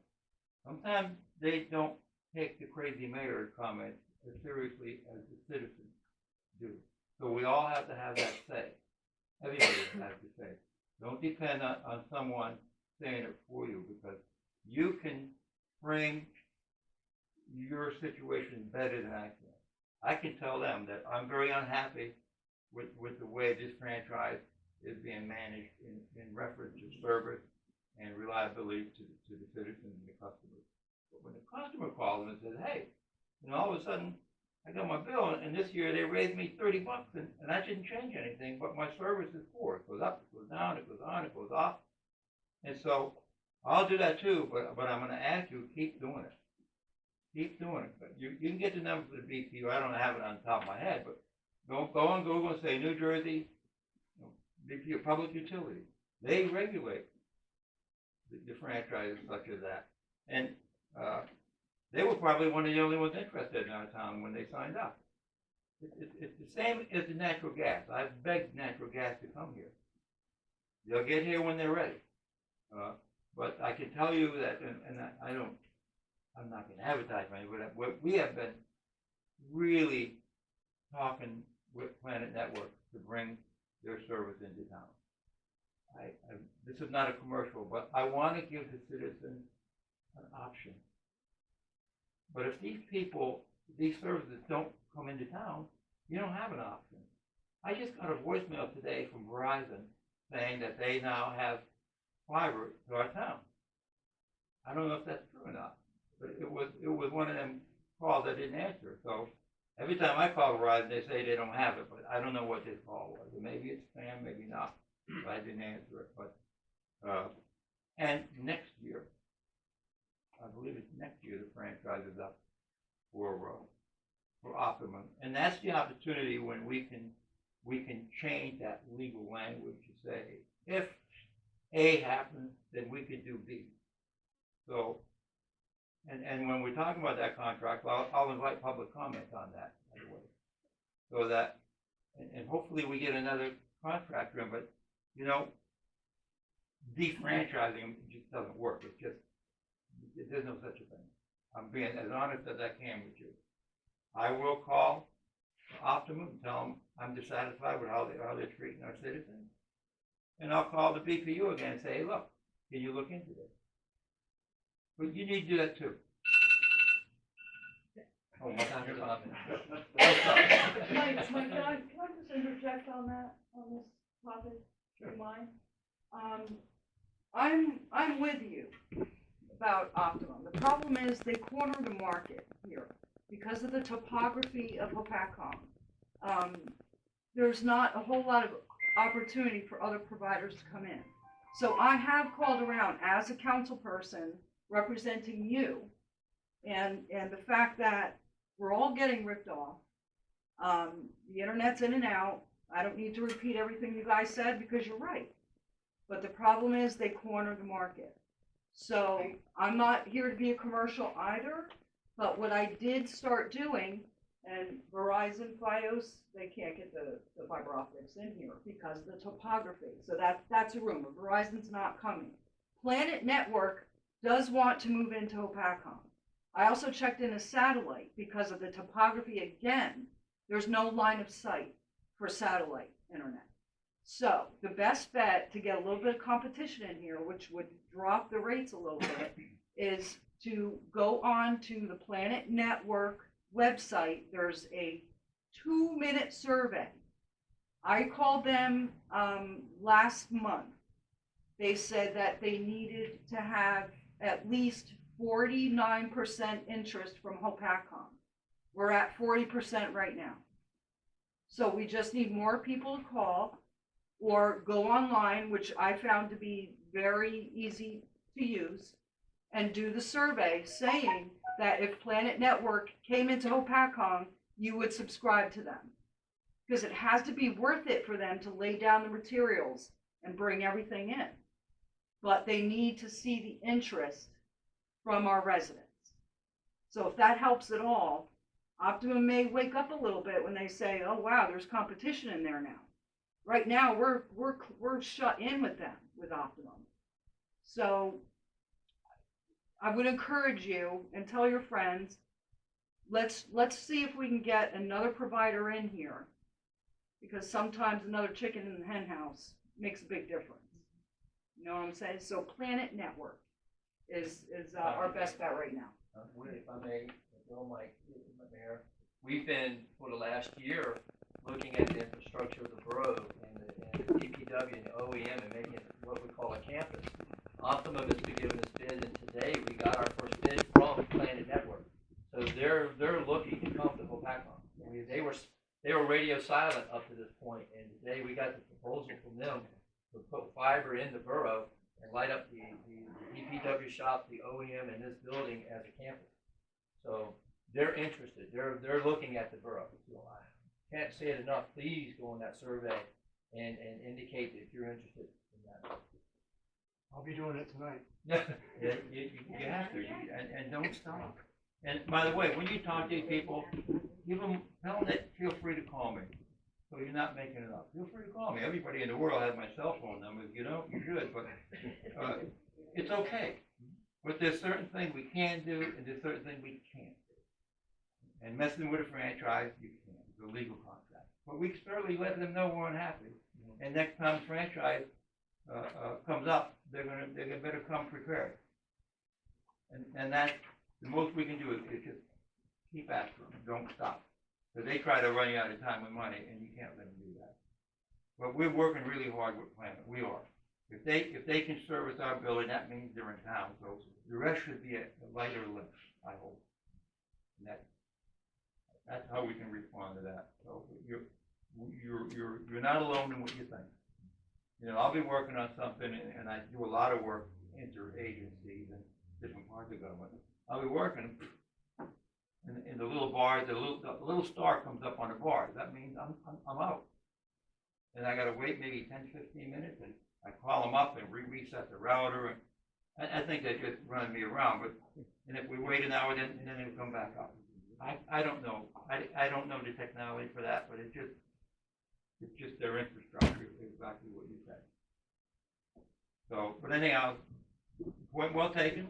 Sometimes they don't take the crazy mayor comments as seriously as the citizens do. So we all have to have that say. Everybody has to say. Don't depend on someone saying it for you, because you can frame your situation better than I can. I can tell them that I'm very unhappy with the way this franchise is being managed in reference to service and reliability to the citizens and the customers. But when the customer calls and says, hey, all of a sudden I got my bill and this year they raised me $30 and that didn't change anything, but my service is poor. It goes up, it goes down, it goes on, it goes off. And so I'll do that too, but I'm going to ask you, keep doing it. Keep doing it. But you can get the number for the BPU. I don't have it on the top of my head, but go on Google and say New Jersey BPU Public Utilities. They regulate the franchises such as that. And they were probably one of the only ones interested in our town when they signed up. It's the same as the natural gas. I've begged natural gas to come here. They'll get here when they're ready. But I can tell you that, and I'm not going to advertise anything, but we have been really talking with Planet Network to bring their service into town. This is not a commercial, but I want to give the citizens an option. But if these services don't come into town, you don't have an option. I just got a voicemail today from Verizon saying that they now have fiber to our town. I don't know if that's true or not, but it was one of them calls I didn't answer. So every time I call Verizon, they say they don't have it, but I don't know what this call was. Maybe it's spam, maybe not. But I didn't answer it. But and next year, I believe it's next year, the franchise is up for Optimum, and that's the opportunity when we can change that legal language to say if A happens, then we could do B. So, and when we're talking about that contract, I'll invite public comment on that, by the way, so that, and hopefully we get another contractor in, but, you know, defranchising them just doesn't work. It's just, there's no such a thing. I'm being as honest as I can with you. I will call Optimum and tell them I'm dissatisfied with how they're treating our citizens. And I'll call the BPU again and say, hey, look, can you look into this? But you need to do that too. Oh, my time is on. Mike, can I just interject on this topic? Do you mind? I'm with you about Optimum. The problem is they corner the market here because of the topography of Hopatcong. There's not a whole lot of opportunity for other providers to come in. So I have called around as a council person representing you, and the fact that we're all getting ripped off. The internet's in and out. I don't need to repeat everything you guys said because you're right. But the problem is they corner the market. So I'm not here to be a commercial either, but what I did start doing, and Verizon, Fios, they can't get the fiber optics in here because of the topography. So that's a rumor. Verizon's not coming. Planet Network does want to move into Hopatcong. I also checked in a satellite because of the topography again. There's no line of sight for satellite internet. So the best bet to get a little bit of competition in here, which would drop the rates a little bit, is to go on to the Planet Network website. There's a 2-minute survey. I called them last month. They said that they needed to have at least 49% interest from Hopatcong. We're at 40% right now. So we just need more people to call or go online, which I found to be very easy to use, and do the survey saying that if Planet Network came into Hopatcong, you would subscribe to them. Because it has to be worth it for them to lay down the materials and bring everything in. But they need to see the interest from our residents. So if that helps at all, Optimum may wake up a little bit when they say, oh wow, there's competition in there now. Right now we're shut in with them, with Optimum. So I would encourage you and tell your friends, let's see if we can get another provider in here, because sometimes another chicken in the hen house makes a big difference. You know what I'm saying? So Planet Network is our best bet right now. If I may, Bill, Mike, Mayor, we've been for the last year looking at the infrastructure of the borough and the DPW and the OEM and making it what we call a campus. Optimum has been giving us bid, and today we got our first bid from Planet Network. So they're looking to come to Hopatcong. They were radio silent up to this point, and today we got the proposal from them to put fiber in the borough and light up the DPW shop, the OEM, and this building as a campus. So they're interested. They're looking at the borough. So I can't say it enough. Please go on that survey and indicate that if you're interested in that. I'll be doing it tonight. Yeah, you have to, and don't stop. And by the way, when you talk to these people, tell them that feel free to call me. So you're not making it up. Feel free to call me. Everybody in the world has my cell phone number. If you don't, you should, but it's okay. But there's certain things we can do, and there's certain things we can't do. And messing with a franchise, you can't. It's a legal contract. But we certainly let them know we're unhappy. And next time franchise comes up, they better come prepared. And that's the most we can do is just keep after them. Don't stop. Because they try to run you out of time and money, and you can't let them do that. But we're working really hard with planning. We are. If they can service our building, that means they're in town. So the rest should be a lighter lift, I hope. And that's how we can respond to that. So you're not alone in what you think. You know, I'll be working on something, and I do a lot of work interagencies and different parts of government. I'll be working in the little bars. The little star comes up on the bar. That means I'm out, and I got to wait maybe 10, 15 minutes, and I call them up and reset the router, and I think they're just running me around. But and if we wait an hour, then it'll come back up. I don't know. I don't know the technology for that, but it's just their infrastructure, exactly what you said. So, but anyhow, point well taken.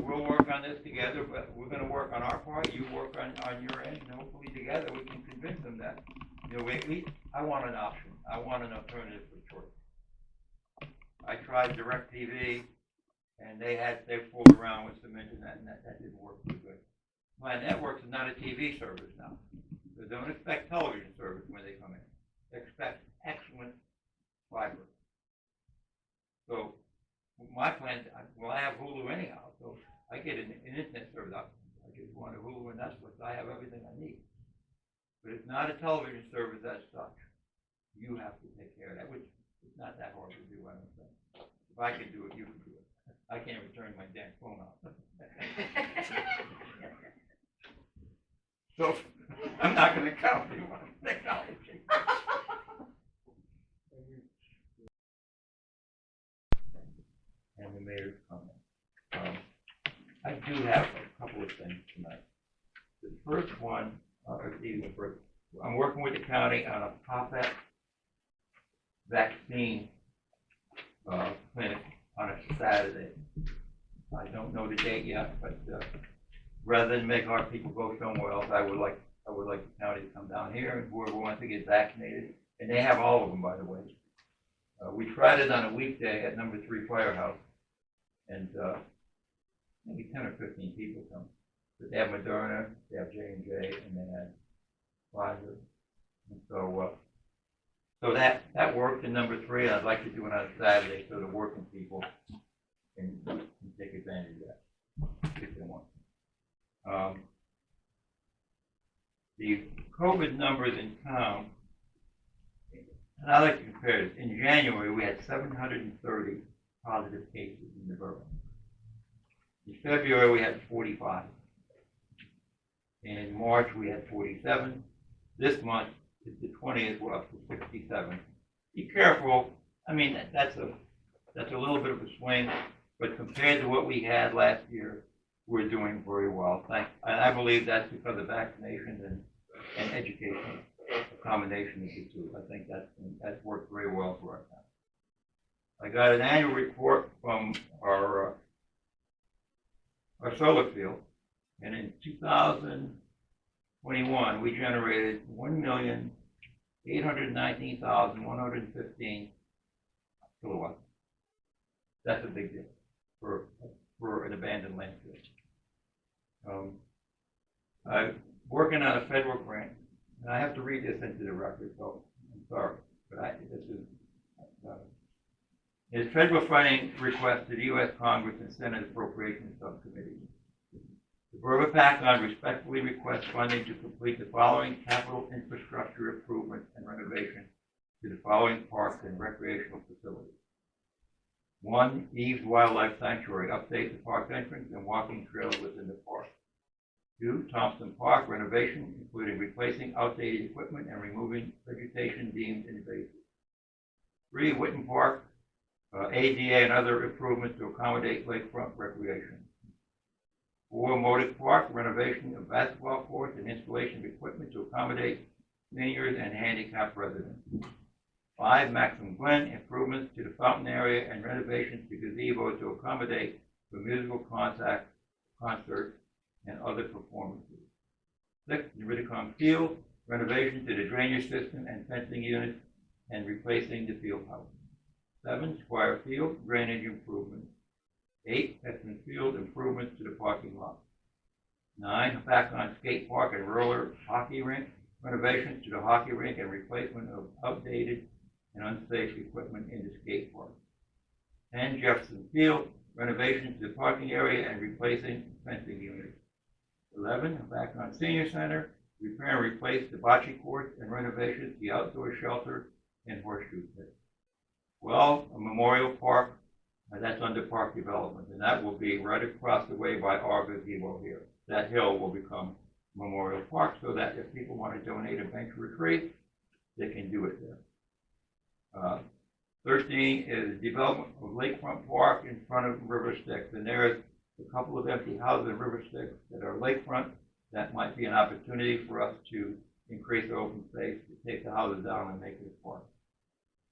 We'll work on this together, but we're going to work on our part. You work on your end, and hopefully together we can convince them that, you know, I want an option. I want an alternative for choice. I tried DirecTV, and they fooled around with some internet, and that didn't work too good. My networks is not a TV service now. So don't expect television service when they come in. Expect excellent fiber. So my plan, well, I have Hulu anyhow, so I get an internet service. I just want a Hulu and Netflix. I have everything I need. But it's not a television service as such. You have to take care of that, which is not that hard to do, I don't think. If I can do it, you can do it. I can't return my damn phone off. So I'm not going to count you on technology. And the mayor's comment. I do have a couple of things tonight. The first one, I'm working with the county on a pop-up vaccine clinic on a Saturday. I don't know the date yet, but rather than make our people go somewhere else, I would like the county to come down here and whoever wants to get vaccinated. And they have all of them, by the way. We tried it on a weekday at number 3 Firehouse, and maybe 10 or 15 people come. But they have Moderna, they have J&J, and they had Pfizer. And so that worked in number 3, and I'd like to do it on a Saturday so the working people can take advantage of that if they want. The COVID numbers in town, and I like to compare this. In January, we had 730 positive cases in the borough. In February, we had 45. In March, we had 47. This month, the 20th, we're up to 67. Be careful. I mean, that's a little bit of a swing, but compared to what we had last year, we're doing very well. I believe that's because of vaccinations and education, a combination of the two. I think that's worked very well for our town. I got an annual report from our solar field, and in 2021, we generated 1,819,115 kilowatts. That's a big deal for an abandoned landfill. I'm working on a federal grant, and I have to read this into the record, so I'm sorry, but this is it's federal funding request to the U.S. Congress and Senate Appropriations Subcommittee. The Borough of Hopatcong respectfully requests funding to complete the following capital infrastructure improvements and renovations to the following parks and recreational facilities. 1, Eves Wildlife Sanctuary, update the park entrance and walking trails within the park. 2, Thompson Park renovation, including replacing outdated equipment and removing vegetation deemed invasive. 3, Witten Park, ADA and other improvements to accommodate lakefront recreation. 4, Motive Park, renovation of basketball courts and installation of equipment to accommodate seniors and handicapped residents. 5, Maxim Glen, improvements to the fountain area and renovations to gazebo to accommodate for musical concerts and other performances. 6, Riverside Field, renovation to the drainage system and fencing units and replacing the field house. 7, Squire Field, drainage improvements. 8, Esmond Field, improvements to the parking lot. 9, Hopatcong Skate Park and roller hockey rink, renovations to the hockey rink and replacement of outdated and unsafe equipment in the skate park. 10, Jefferson Field, renovations to the parking area and replacing fencing units. 11, Hopatcong Senior Center, repair and replace the bocce courts and renovations to the outdoor shelter and horseshoe pit. 12, a memorial park, that's under park development, and that will be right across the way by our gazebo here. That hill will become memorial park so that if people want to donate a bench or a tree, they can do it there. 13 is development of Lakefront Park in front of River Styx, and there's a couple of empty houses in River Styx that are lakefront. That might be an opportunity for us to increase the open space, to take the houses down and make it a park,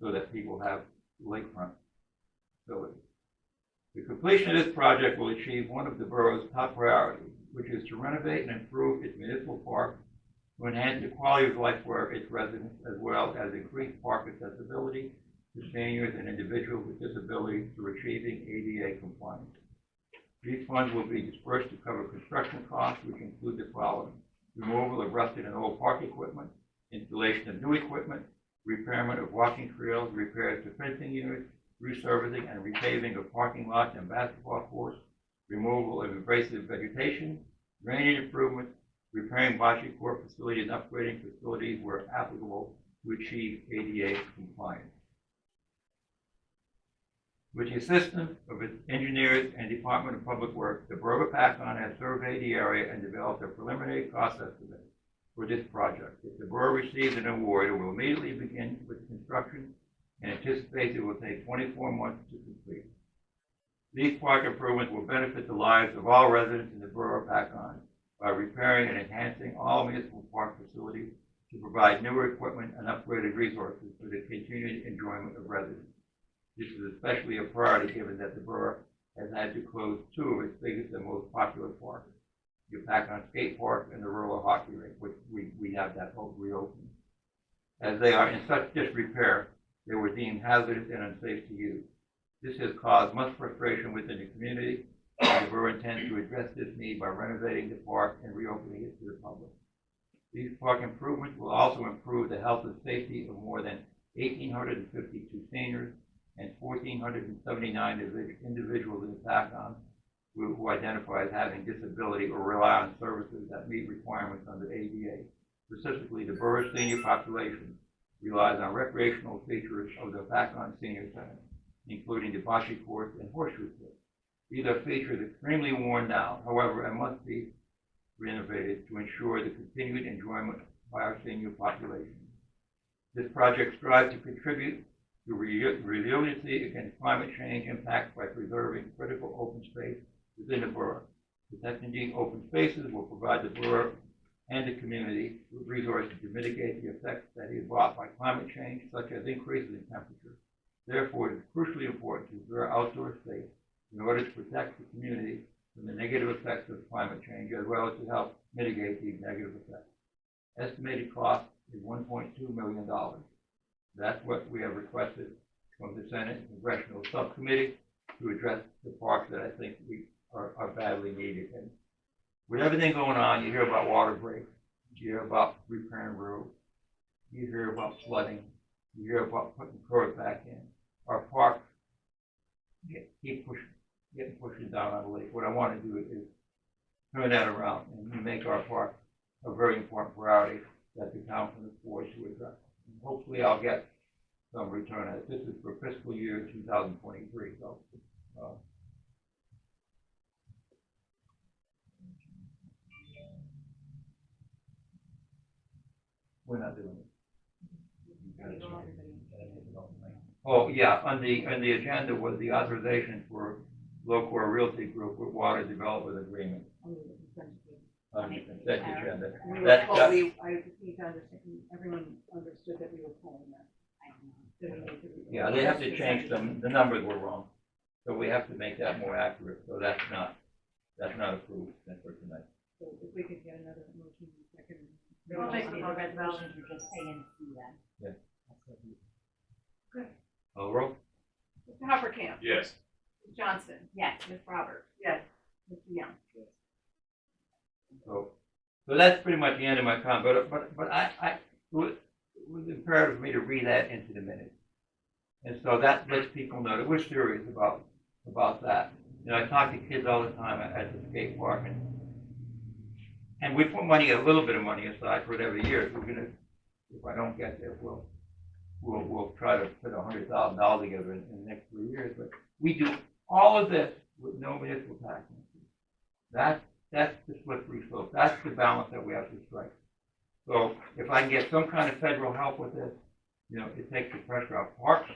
so that people have lakefront facilities. The completion of this project will achieve one of the borough's top priorities, which is to renovate and improve its municipal park to enhance the quality of life for its residents, as well as increase park accessibility to seniors and individuals with disabilities through achieving ADA compliance. These funds will be dispersed to cover construction costs, which include the following: removal of rusted and old park equipment, installation of new equipment, repairment of walking trails, repairs to fencing units, resurfacing and repaving of parking lots and basketball courts, removal of invasive vegetation, drainage improvements, repairing bocce court facilities and upgrading facilities where applicable to achieve ADA compliance. With the assistance of its engineers and Department of Public Works, the Borough of Hopatcong has surveyed the area and developed a preliminary cost estimate for this project. If the borough receives an award, it will immediately begin with construction and anticipates it will take 24 months to complete. These park improvements will benefit the lives of all residents in the Borough of Hopatcong by repairing and enhancing all municipal park facilities to provide newer equipment and upgraded resources for the continued enjoyment of residents. This is especially a priority given that the borough has had to close 2 of its biggest and most popular parks, the Hopatcong Skate Park and the roller hockey rink, which we have that both reopened. As they are in such disrepair, they were deemed hazardous and unsafe to use. This has caused much frustration within the community, and the borough intends to address this need by renovating the park and reopening it to the public. These park improvements will also improve the health and safety of more than 1,852 seniors and 1,479 individuals in Hopatcong who identify as having disability or rely on services that meet requirements under ADA. Specifically, the borough's senior population relies on recreational features of the Hopatcong Senior Center, including the bocce courts and horseshoe pits. These are features extremely worn down, however, and must be renovated to ensure the continued enjoyment by our senior population. This project strives to contribute to resiliency against climate change impacts by preserving critical open space within the borough. Protecting these open spaces will provide the borough and the community with resources to mitigate the effects that is brought by climate change, such as increases in temperature. Therefore, it is crucially important to preserve outdoor space in order to protect the community from the negative effects of climate change, as well as to help mitigate these negative effects. Estimated cost is $1.2 million. That's what we have requested from the Senate and Congressional Subcommittee to address the parks that I think are badly needed. And with everything going on, you hear about water breaks, you hear about repairing roads, you hear about flooding, you hear about putting curves back in. Our parks keep getting pushed down on the lake. What I want to do is turn that around and make our park a very important priority that the town can afford to address. And hopefully I'll get some return on it. This is for fiscal year 2023, so we're not doing it. Oh, yeah, on the agenda was the authorization for Local Realty Group with Water Development Agreement. on the consent agenda. We were That- told, that- I just need to understand, everyone understood that we were pulling that. Didn't need to be- Yeah, they have to change them, the numbers were wrong, so we have to make that more accurate, so that's not approved for tonight. So if we could get another motion second. I'll make the resolution to just pay and see then. Roll? Mr. Hoppercamp? Yes. Ms. Johnson? Yes. Ms. Roberts? Yes. Mr. Young? So that's pretty much the end of my comment, but it was imperative for me to read that into the minutes. And so that lets people know that we're serious about that. You know, I talk to kids all the time at the skate park, and we put money, a little bit of money aside for it every year. We're gonna, if I don't get there, we'll try to put $100,000 together in the next 3 years. But we do all of this with no municipal tax increase. That's the slippery slope. That's the balance that we have to strike. So if I can get some kind of federal help with this, you know, it takes the pressure off. Parks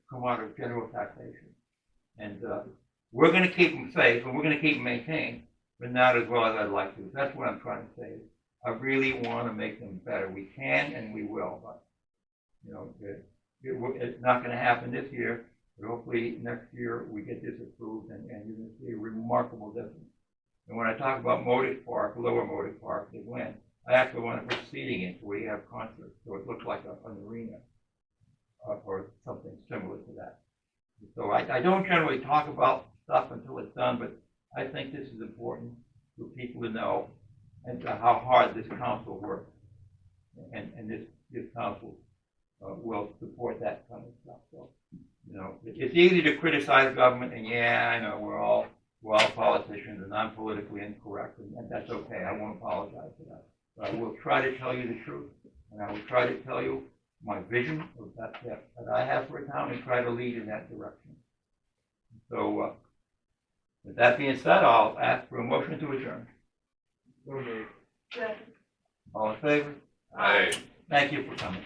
come out of general taxation. And we're going to keep them safe, and we're going to keep them maintained, but not as well as I'd like to. That's what I'm trying to say. I really want to make them better. We can and we will, but, you know, it's not going to happen this year, but hopefully next year we get this approved, and you're going to see a remarkable difference. And when I talk about Motive Park, Lower Motive Park, they win. I actually want to put seating in so we have concerts, so it looks like an arena or something similar to that. So I don't generally talk about stuff until it's done, but I think this is important for people to know and how hard this council works. And this council will support that kind of stuff. So, you know, it's easy to criticize government, and yeah, I know we're all politicians, and I'm politically incorrect, and that's okay. I won't apologize for that. But I will try to tell you the truth, and I will try to tell you my vision of that I have for a town, and try to lead in that direction. So, with that being said, I'll ask for a motion to adjourn. All in favor? Aye. Thank you for coming.